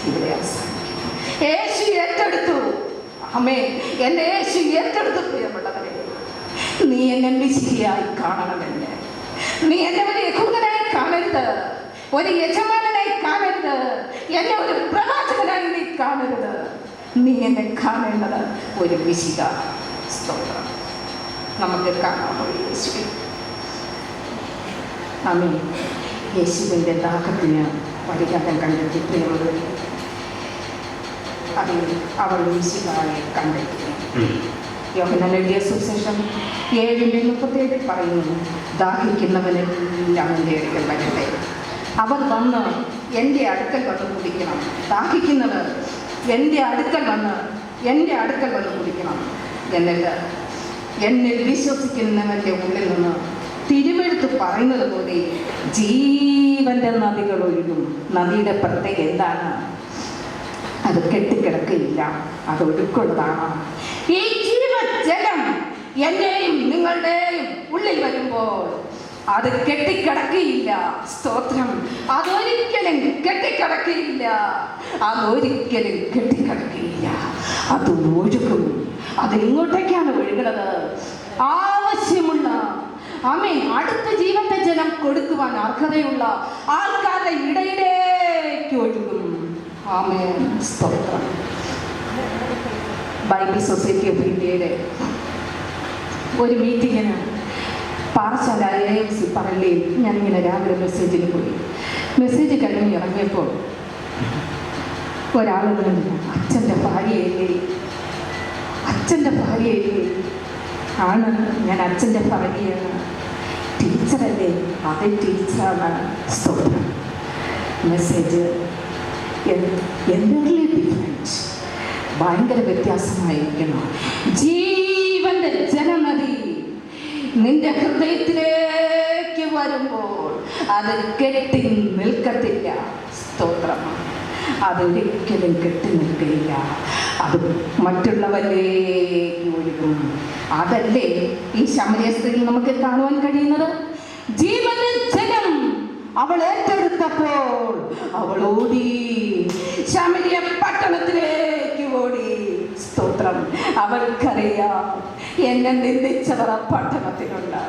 ഇവിടെ അവസാനിക്കും. യേശു ഏറ്റെടുത്തു. അമ്മേ, എന്റെ യേശു ഏറ്റെടുത്ത് പ്രിയമുള്ളവരെ, നീ എന്നെ മിശിഹായായി കാണണമെന്ന്. നീ എന്നെ ഒരു യഹൂദനായി കാണരുത്, ഒരു യജമാനായി കാണരുത്, എന്നെ ഒരു പ്രവാചകനായി നീ കാണരുത്. നീ എന്നെ കാണേണ്ടത് ഒരു മിശിഹ. സ്തോത്രം. നമുക്ക് കാണാമോ യേശുവിനെ? ആമേൻ. യേശുവിൻ്റെ ദാഹത്തിന് പരിഹാരം കണ്ടെത്തി പ്രിയമുള്ളവരെ, അതിൽ അവർ മിശിഹായെ കണ്ടെത്തി. യോഹന്നാൻ എഴുതിയ സുവിശേഷം 7:37 പറയുന്നു, ദാഹിക്കുന്നവനെല്ലാം എൻ്റെ അടുക്കൽ വരട്ടെ. അവർ വന്ന് എൻ്റെ അടുക്കൽ വന്ന് കുടിക്കണം. ദാഹിക്കുന്നവർ എൻ്റെ അടുക്കൽ വന്ന് കുടിക്കണം. എന്നിട്ട് എന്നിൽ വിശ്വസിക്കുന്നവൻ്റെ ഉള്ളിൽ നിന്ന് തിരുവെഴുത്ത് പറയുന്നത് പോലെ ജീവന്റെ നദികൾ ഒഴുകും. നദിയുടെ പ്രത്യേകത എന്താണ്? അത് കെട്ടിക്കിടക്കുകയില്ല, അത് ഒഴുക്കുള്ളതാണ്. ഈ ജീവജലം എൻ്റെയും നിങ്ങളുടെയും ഉള്ളിൽ വരുമ്പോൾ അത് കെട്ടിക്കിടക്കുകയില്ല. സ്തോത്രം. അതൊരിക്കലും കെട്ടിക്കിടക്കുകയില്ല, അത് ഒഴുകും. അതിങ്ങോട്ടേക്കാണ് ഒഴുകുന്നത്. ആവശ്യമുള്ള അടുത്ത ജീവന്റെ ജലം കൊടുക്കുവാൻ അർഹതയുള്ള ആൾക്കാരുടെ ഇടയിലേക്ക് ഒഴുകും. ആമേൻ. സ്തോത്രം. ബൈബിൾ സൊസൈറ്റി ഓഫ് ഇന്ത്യയുടെ ഒരു മീറ്റിങ്ങിന് പാറശാല AIC പള്ളിയിൽ ഞാനിങ്ങനെ രാവിലെ മെസ്സേജിന് പോയി. മെസ്സേജ് കഴിഞ്ഞ് ഇറങ്ങിയപ്പോൾ ഒരാൾ അച്ഛൻ്റെ ഭാര്യയല്ലേ ആണ്. ഞാൻ അച്ഛൻ്റെ ഭാര്യയാണ്. ടീച്ചറല്ലേ? അതേ ടീച്ചറാണ്. സ്തോത്രം. മെസ്സേജ് എന്തെങ്കിലും ഡിഫറൻസ് ഭയങ്കര വ്യത്യാസമായിരിക്കണം. ജീവന്റെ ജലനദി നിന്റെ ഹൃദയത്തിലേക്ക് വരുമ്പോൾ അത് കെട്ടി നിൽക്കത്തില്ല. സ്തോത്രം. അതൊരിക്കലും കെട്ടി നിൽക്കില്ല, അത് മറ്റുള്ളവരിലേക്ക് ഒഴുകും. അതല്ലേ ഈ ശമരിയ സ്ത്രീയിൽ നമുക്ക് കാണുവാൻ കഴിയുന്നത്. ജീവന്റെ ജലം അവൾ ഏറ്റെടുത്തപ്പോൾ അവൾ ഓടി, ശമരിയ പട്ടണത്തിലേക്ക് ഓടി. സ്തോത്രം. അവൾക്കറിയാം, എന്നെ നിന്ദിച്ചവർ ആ പട്ടണത്തിലുണ്ട്,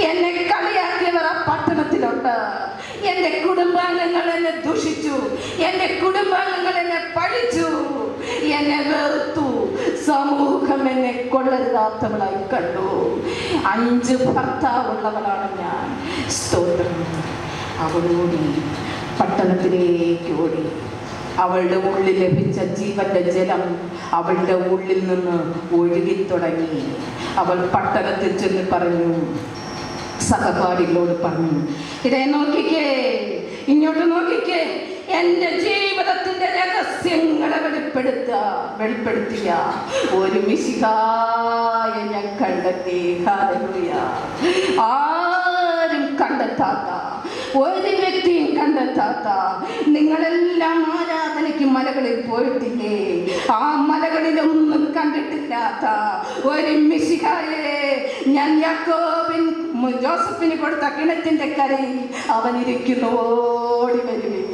എന്നെ കളിയാക്കിയവർ ആ പട്ടണത്തിലുണ്ട്, എൻ്റെ കുടുംബാംഗങ്ങൾ എന്നെ ദുഷിച്ചു, എൻ്റെ കുടുംബാംഗങ്ങൾ എന്നെ പഴിച്ചു, എന്നെ വെറുത്തു, സമൂഹം എന്നെ കൊള്ളരുതാത്തവളായി കണ്ടു. 5 ഭർത്താവുള്ളവളാണ് ഞാൻ. സ്തോത്രം. അവളോടി, പട്ടണത്തിലേക്ക് ഓടി. അവളുടെ ഉള്ളിൽ ലഭിച്ച ജീവന്റെ ജലം അവളുടെ ഉള്ളിൽ നിന്ന് ഒഴുകിത്തുടങ്ങി. അവൾ പട്ടണത്തിൽ ചെന്ന് പറഞ്ഞു, സഹപാഠികളോട് പറഞ്ഞു, ഇതേ നോക്കിക്കേ, ഇങ്ങോട്ട് നോക്കിക്കേ, എൻ്റെ ജീവിതത്തിന്റെ രഹസ്യങ്ങളെ വെളിപ്പെടുത്തിയ ഒരു മിശിഹായെ ഞാൻ കണ്ടെത്തി. ഹല്ലേലൂയ. ആരും കണ്ടെത്താത്ത, ഒരു വ്യക്തിയും കണ്ടെത്താത്ത, നിങ്ങളെല്ലാം ആരാധനയ്ക്ക് മലകളിൽ പോയിട്ടില്ലേ? ആ മലകളിലൊന്നും കണ്ടിട്ടില്ലാത്ത ഒരു മിശിഹായെ ഞാൻ ജോസഫിന് കൊടുത്ത കിണറ്റിന്റെ കരയിൽ അവനിരിക്കുന്നു. ഓടി വരുവിൻ.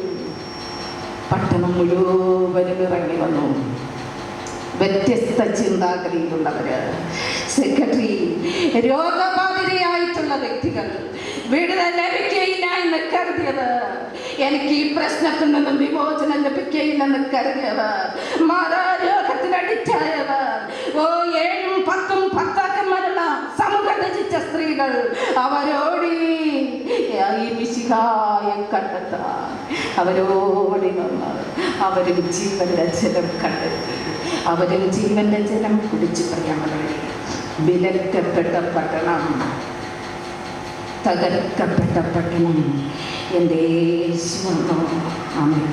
പട്ടണം മുഴുവനും ഇറങ്ങി വന്നു. വ്യത്യസ്ത ചിന്താഗതിയിലുള്ളവര്, സെക്രട്ടറി, രോഗബാധിതയായിട്ടുള്ള വ്യക്തികൾ, വിടുതൽ ലഭിക്കയില്ല എന്ന് കരുതിയവർ, എനിക്ക് ഈ പ്രശ്നത്തിൽ നിന്നും വിമോചനം ലഭിക്കയില്ലെന്ന് കരുതിയവർ, മാതാരോഗത്തിനടിച്ചായവർ, 7ഉം 10ഉം ഭർത്താക്കന്മാരുള്ള സമൂഹം രചിച്ച സ്ത്രീകൾ, അവരോടി ഈ മിശിഹായെ കണ്ടെത്താൻ അവരോടി വന്ന് അവരും ജീവന്റെ ജലം കണ്ടെത്തി. അവരും ജീവന്റെ ജലം കുടിച്ചു. പറയാമല്ലേ, വിലക്കപ്പെട്ട പട്ടണം, തകർക്കപ്പെട്ട പട്ടണം എൻ്റെ യേശു വന്നു. ആമേൻ.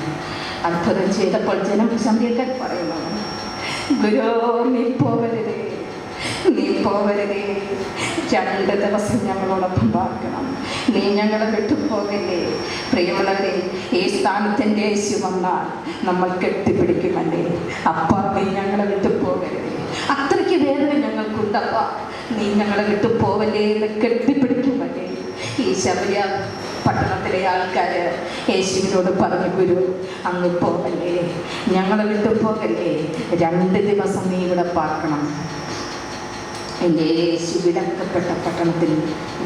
അത്ഭുതം ചെയ്തപ്പോൾ ജനം സന്ധ്യക്കാർ പറയുന്നു, ഗുരു നീ പോവരുതേ, 2 ദിവസം ഞങ്ങളോടൊപ്പം പാർക്കണം, നീ ഞങ്ങളെ വിട്ടുപോകല്ലേ. പ്രിയമുള്ളവരെ, ഈ സ്ഥാനത്തിൻ്റെ യേശു വന്നാൽ നമ്മൾ കെട്ടിപ്പിടിക്കുമല്ലേ. അപ്പ നീ ഞങ്ങളെ വിട്ടുപോകരുതേ, അത്രയ്ക്ക് വേദന ഞങ്ങൾക്കുണ്ടപ്പ, നീ ഞങ്ങളെ വിട്ടുപോവല്ലേ എന്ന് കെട്ടിപ്പിടിക്കുമല്ലേ. ഈ ശബരിയ പട്ടണത്തിലെ ആൾക്കാർ യേശുവിനോട് പറഞ്ഞു, ഗുരു അങ്ങ് പോകല്ലേ, ഞങ്ങളെ വിട്ടു പോകല്ലേ, 2 ദിവസം നീ ഇവിടെ പാർക്കണം. എൻ്റെ യേശു വിലക്കപ്പെട്ട പട്ടണത്തിൽ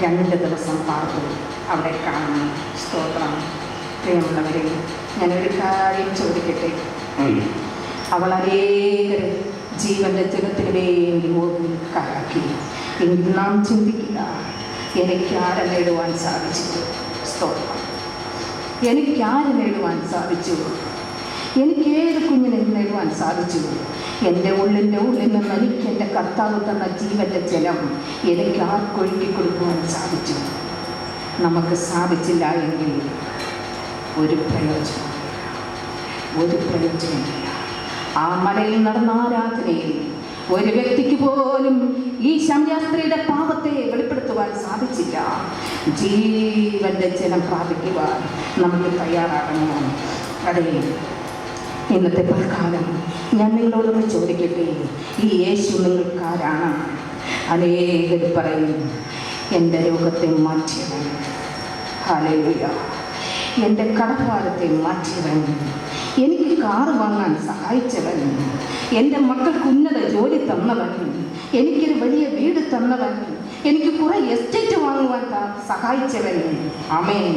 2 ദിവസം പാർത്തു. അവിടെ കാണുന്നു. സ്തോത്രം. പ്രിയമുള്ളവരെ, ഞാനൊരു കാര്യം ചോദിക്കട്ടെ. അവൾ അനേകർ ജീവന്റെ ജലത്തിന് വേണ്ടി ഓർമ്മിക്കാക്കി. എങ്കിൽ നാം ചിന്തിക്കുക, എനിക്കാരെ നേടുവാൻ സാധിച്ചു? സ്തോത്രം. എനിക്കാരെ നേടുവാൻ സാധിച്ചു? എനിക്ക് ഏത് കുഞ്ഞിനെ നേടുവാൻ സാധിച്ചു? എൻ്റെ ഉള്ളിൻ്റെ ഉള്ളിൽ നിന്ന് എനിക്ക് എൻ്റെ കർത്താവ് തന്ന ജീവൻ്റെ ജലം എനിക്ക് ആർക്കൊഴുക്കി കൊടുക്കുവാൻ സാധിച്ചു? നമുക്ക് സാധിച്ചില്ല എങ്കിൽ ഒരു പ്രയോജനമില്ല. ആ മലയിൽ നടന്ന ആരാധനയിൽ ഒരു വ്യക്തിക്ക് പോലും ഈ ശമര്യാസ്ത്രീയുടെ പാപത്തെ വെളിപ്പെടുത്തുവാൻ സാധിച്ചില്ല. ജീവന്റെ ജലം പ്രാപിക്കുവാൻ നമുക്ക് തയ്യാറാകണമോ? അതെ, ഇന്നത്തെ പൽക്കാലം ഞാൻ നിങ്ങളോടൊന്ന് ചോദിക്കട്ടെ, ഈ യേശു നിങ്ങൾക്കാരാണ്? അനേകർ പറയും, എൻ്റെ രോഗത്തെ മാറ്റിയവൻ, ഹല്ലേലൂയ, എൻ്റെ കടഭാരത്തെ മാറ്റിയവൻ, എനിക്ക് കാറ് വാങ്ങാൻ സഹായിച്ചവൻ, എൻ്റെ മക്കൾക്ക് ഉന്നത ജോലി തന്നവൻ, എനിക്കൊരു വലിയ വീട് തന്നവൻ, എനിക്ക് കുറെ എസ്റ്റേറ്റ് വാങ്ങുവാൻ സഹായിച്ചവൻ. ആമേൻ.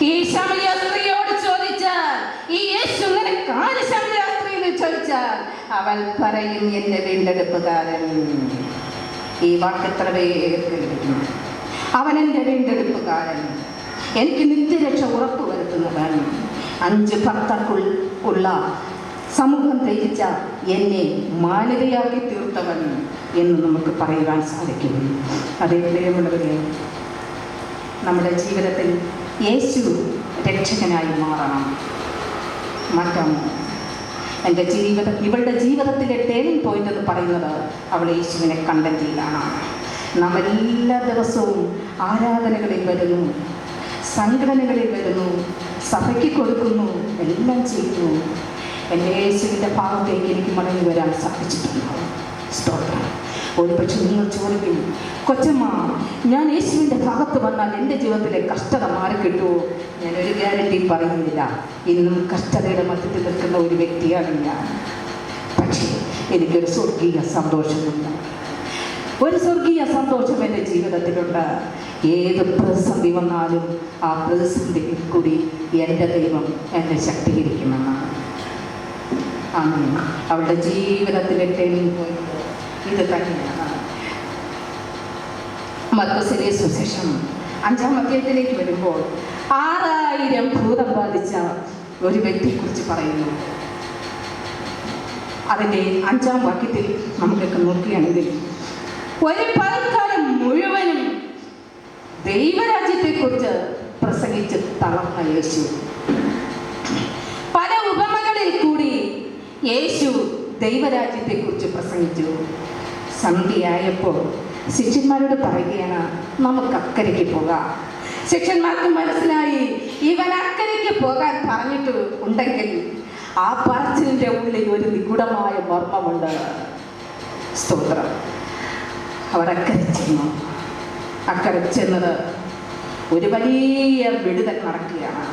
ഈ ശമര്യാസ്ത്രീയോട് ചോദിച്ചാൽ, ഈ യേശു നിനക്കാര് ശമര്യാസ്ത്രീ എന്ന് ചോദിച്ചാൽ അവൻ പറയും, എൻ്റെ വീണ്ടെടുപ്പുകാരൻ. ഈ വാക്ക് എത്ര പേർക്ക് ലഭിക്കുന്നു? അവൻ എൻ്റെ വീണ്ടെടുപ്പുകാരൻ, എനിക്ക് നിത്യരക്ഷ ഉറപ്പുവരുത്തുന്നവൻ, 5 ഭർത്താക്കളുള്ള സമൂഹം ത്യജിച്ച എന്നെ മാലികയാക്കി തീർത്തവൻ എന്ന് നമുക്ക് പറയുവാൻ സാധിക്കും. അതേ പ്രിയമുള്ളവരെ, നമ്മുടെ ജീവിതത്തിൽ യേശു രക്ഷകനായി മാറണം. മാറ്റാമോ? ഇവളുടെ ജീവിതത്തിലെ ടേണിംഗ് പോയിന്റ് എന്ന് പറയുന്നത് അവൾ യേശുവിനെ കണ്ടെത്തിയതാണ്. നാം എല്ലാ ദിവസവും ആരാധനകളിൽ വരുന്നു, സംഘടനകളിൽ വരുന്നു, സഭയ്ക്ക് കൊടുക്കുന്നു, എല്ലാം ചെയ്യുന്നു. എൻ്റെ യേശുവിൻ്റെ ഭാഗത്തേക്ക് എനിക്ക് മടങ്ങി വരാൻ സാധിച്ചിട്ടുണ്ടോ? സ്തോത്രം. ഒരുപക്ഷെ നിങ്ങൾ ചോദിക്കും, കൊച്ചമ്മ, ഞാൻ യേശുവിൻ്റെ ഭാഗത്ത് വന്നാൽ എൻ്റെ ജീവിതത്തിലെ കഷ്ടത മാറിക്കിട്ടുമോ? ഞാനൊരു ഗ്യാരണ്ടി പറയുന്നില്ല. ഇന്നും കഷ്ടതയുടെ മധ്യത്തിൽ നിൽക്കുന്ന ഒരു വ്യക്തിയാണ് ഞാൻ. പക്ഷേ എനിക്കൊരു സ്വർഗീയ സന്തോഷമുണ്ട്. ഒരു സ്വർഗീയ സന്തോഷം എൻ്റെ ജീവിതത്തിലുണ്ട്. ഏത് പ്രതിസന്ധി വന്നാലും ആ പ്രതിസന്ധിയിൽ കൂടി എൻ്റെ ദൈവം എന്നെ ശക്തീകരിക്കുമെന്നാണ്. അങ്ങനെ അവളുടെ ജീവിതത്തിലെ ടേണിംഗ് പോയിന്റ് ഇത് തന്നെയാണ്. മർക്കോസിലെ സുവിശേഷം 5-ാം അധ്യായത്തിലേക്ക് വരുമ്പോൾ 6000 ഭൂതം ബാധിച്ച ഒരു വ്യക്തിയെക്കുറിച്ച് പറയുന്നു. അതിൻ്റെ 5-ാം വാക്യത്തിൽ നമുക്കൊക്കെ നോക്കുകയാണെങ്കിൽ, ഒരു പൽക്കാലം മുഴുവനും ദൈവരാജ്യത്തെക്കുറിച്ച് പ്രസംഗിച്ച് തളർന്ന യേശു പല ഉപമകളിൽ കൂടി യേശു ദൈവരാജ്യത്തെക്കുറിച്ച് പ്രസംഗിച്ചു. സന്ധ്യയായപ്പോൾ ശിഷ്യന്മാരോട് പറയുകയാണ്, നമുക്ക് അക്കരയ്ക്ക് പോകാം. ശിഷ്യന്മാർക്ക് മനസ്സിലായി, ഇവൻ അക്കരയ്ക്ക് പോകാൻ പറഞ്ഞിട്ട് ഉണ്ടെങ്കിൽ ആ പറച്ചിലിൻ്റെ ഉള്ളിൽ ഒരു നിഗൂഢമായ മർമ്മമുണ്ട്. സ്തോത്രം. അവർ അക്കരെ ചെന്നു. അക്കരെ ചെന്നത് ഒരു വലിയ വിടുതൽ നടക്കുകയാണ്.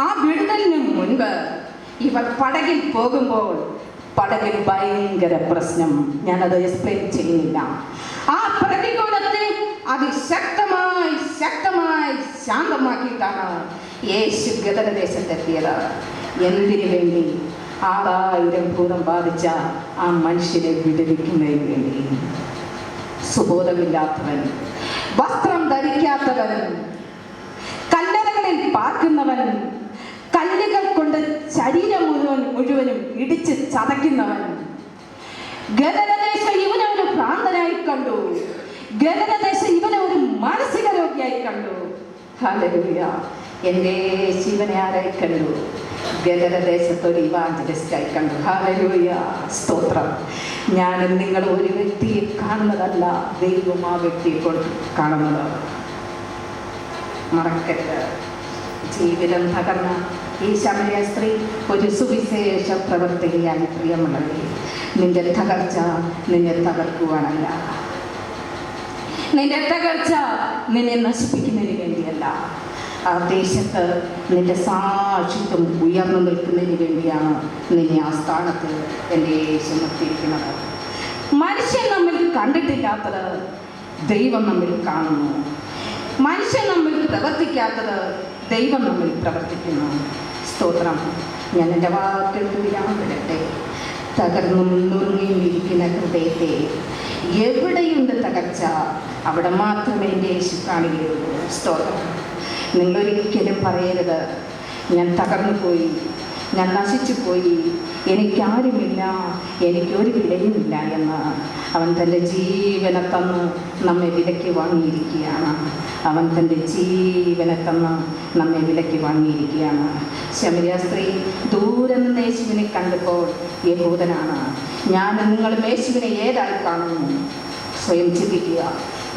ആ വിടുതലിന് മുൻപ് ഇവർ പടകിൽ പോകുമ്പോൾ പടകിൽ ഭയങ്കര പ്രശ്നം. ഞാനത് എക്സ്പ്ലെയിൻ ചെയ്യുന്നില്ല. ആ പ്രതികൂലത്തെ അതിശക്തമായി ശാന്തമാക്കിയിട്ടാണ് യേശു ഗദരദേശത്തെത്തിയത്. എന്തിനു വേണ്ടി? 6000 ഭൂതം ബാധിച്ച ആ മനുഷ്യരെ വിടുവിക്കുന്നതിന് വേണ്ടി. സുബോധമില്ലാത്തവൻ, വസ്ത്രം ധരിക്കാത്തവൻ, കല്ലറകളിൽ പാർക്കുന്നവൻ, കല്ലുകൾ കൊണ്ട് ശരീരം മുഴുവനും ഇടിച്ച് ചതയ്ക്കുന്നവൻ. ഗദരദേശം ഇവനെ ഒരു ഭ്രാന്തനായി കണ്ടു. ഗദരദേശം ഇവനെ ഒരു മാനസിക രോഗിയായി കണ്ടു. ഹല്ലേലൂയ. എൻ്റെ ശിവനെ ആരായി കണ്ടു? ഗദരദേശത്തൊരു ഇവാഞ്ചലിസ്റ്റായി കണ്ടു. ഹല്ലേലൂയ. സ്തോത്രം. ഞാനും നിങ്ങൾ ഒരു വ്യക്തിയെ കാണുന്നതല്ല, ദൈവം ആ വ്യക്തിയെ കൊണ്ട് കാണുന്നത്. മറക്കരുത്. ജീവിതം തകർന്ന ഈ ശമര്യ സ്ത്രീ ഒരു സുവിശേഷ പ്രവർത്തകയായി. പ്രിയമുള്ളവരെ, നിന്റെ തകർച്ച നിന്നെ തകർക്കുവാനല്ല, നിന്റെ തകർച്ച നിന്നെ നശിപ്പിക്കുന്നതിന് വേണ്ടിയല്ല. ആ ദേശത്ത് നിന്റെ സാക്ഷിത്വം ഉയർന്നു നിൽക്കുന്നതിന് വേണ്ടിയാണ് നിന്നെ ആ സ്ഥാനത്ത് എൻ്റെ യേശു നിർത്തിയിരിക്കുന്നത്. മനുഷ്യൻ നമ്മിൽ കണ്ടിട്ടില്ലാത്തത് ദൈവം നമ്മിൽ കാണുന്നു. മനുഷ്യൻ നമ്മിൽ പ്രവർത്തിക്കാത്തത് ദൈവം നമ്മിൽ പ്രവർത്തിക്കുന്നു. സ്തോത്രം. ഞാൻ എൻ്റെ വാക്കെടുത്ത് വിരാമം വിടട്ടെ. തകർന്നും നുറുങ്ങിയും ഇരിക്കുന്ന ഹൃദയത്തെ എവിടെയുണ്ട് തകർച്ച, അവിടെ മാത്രമേ എൻ്റെ യേശു കാണുകയുള്ളൂ. സ്തോത്രം. നിങ്ങളൊരിക്കലും പറയരുത്, ഞാൻ തകർന്നു പോയി, ഞാൻ നശിച്ചു പോയി, എനിക്കാരുമില്ല, എനിക്കൊരു വിലയുമില്ല എന്ന്. അവൻ തൻ്റെ ജീവനെ തന്ന് നമ്മെ വിലയ്ക്ക് വാങ്ങിയിരിക്കുകയാണ്. അവൻ തൻ്റെ ജീവനെ തന്ന് നമ്മെ വിലയ്ക്ക് വാങ്ങിയിരിക്കുകയാണ്. ശമരിയ സ്ത്രീ ദൂരെ നിന്ന് യേശുവിനെ കണ്ടപ്പോൾ യഹൂദനാണ്. ഞാൻ നിങ്ങളും യേശുവിനെ ഏതായി കാണുന്നു? സ്വയം ചിന്തിക്കുക.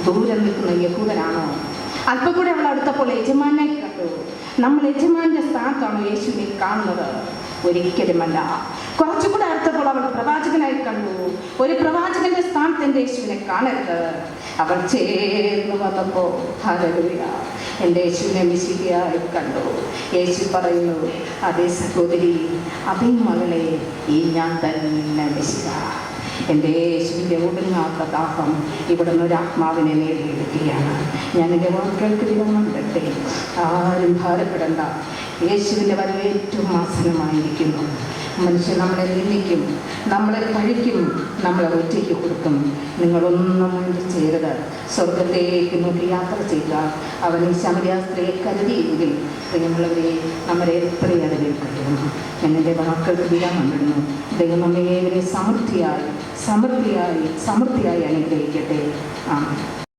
ദൂരെ നിൽക്കുന്ന യഹൂദനാണോ? അല്പം കൂടെ അവൾ അടുത്തപ്പോൾ യജമാനെ കണ്ടു. നമ്മൾ യജമാൻ്റെ സ്ഥാനത്താണോ യേശുവിനെ കാണുന്നത്? ഒരിക്കലുമല്ല. കുറച്ചുകൂടെ അടുത്തപ്പോൾ അവൾ പ്രവാചകനായി കണ്ടു. ഒരു പ്രവാചകന്റെ സ്ഥാനത്ത് എൻ്റെ യേശുവിനെ കാണരുത്. അവൾ ചേർന്ന് വന്നപ്പോൾ ഹല്ലേലൂയ, എൻ്റെ യേശുവിനെ മിശിഹയായി കണ്ടു. യേശു പറയുന്നു, അതേ സഹോദരി, അതേ മകളെ, ഈ ഞാൻ തന്നെ മിശിഹ. എൻ്റെ യേശുവിൻ്റെ ഒടുങ്ങാത്ത ദാഹം ഇവിടുന്ന് ഒരു ആത്മാവിനെ നേടിയെടുക്കുകയാണ്. ഞാൻ എൻ്റെ വാക്കുകൾക്ക് വിലങ്ങണ്ടട്ടെ. ആരും ഭാരപ്പെടേണ്ട. യേശുവിൻ്റെ വരവ് ഏറ്റവും ആസന്നമായിരിക്കുന്നു. മനുഷ്യൻ നമ്മളെ നിന്ദിക്കും, നമ്മളെ പഴിക്കും, നമ്മളെ ഒറ്റയ്ക്ക് കൊടുക്കും. നിങ്ങളൊന്നും മുന്നിൽ ചെയ്യരുത്. സ്വർഗത്തേക്ക് നോക്കി യാത്ര ചെയ്താൽ അവൻ ഈ ശമരിയ സ്ത്രീയെ കരുതിയെങ്കിൽ പ്രിയമുള്ളവരെ, നമ്മളെ എത്രയതിൽ കഴിയണം. ഞാൻ എൻ്റെ വാക്കുകൾക്ക് വിരാമമിടുന്നു. ദൈവം നമ്മെ സമൃദ്ധിയായി സമൃദ്ധിയായി സമൃദ്ധിയായി അനുഗ്രഹിക്കട്ടെ. ആമേൻ.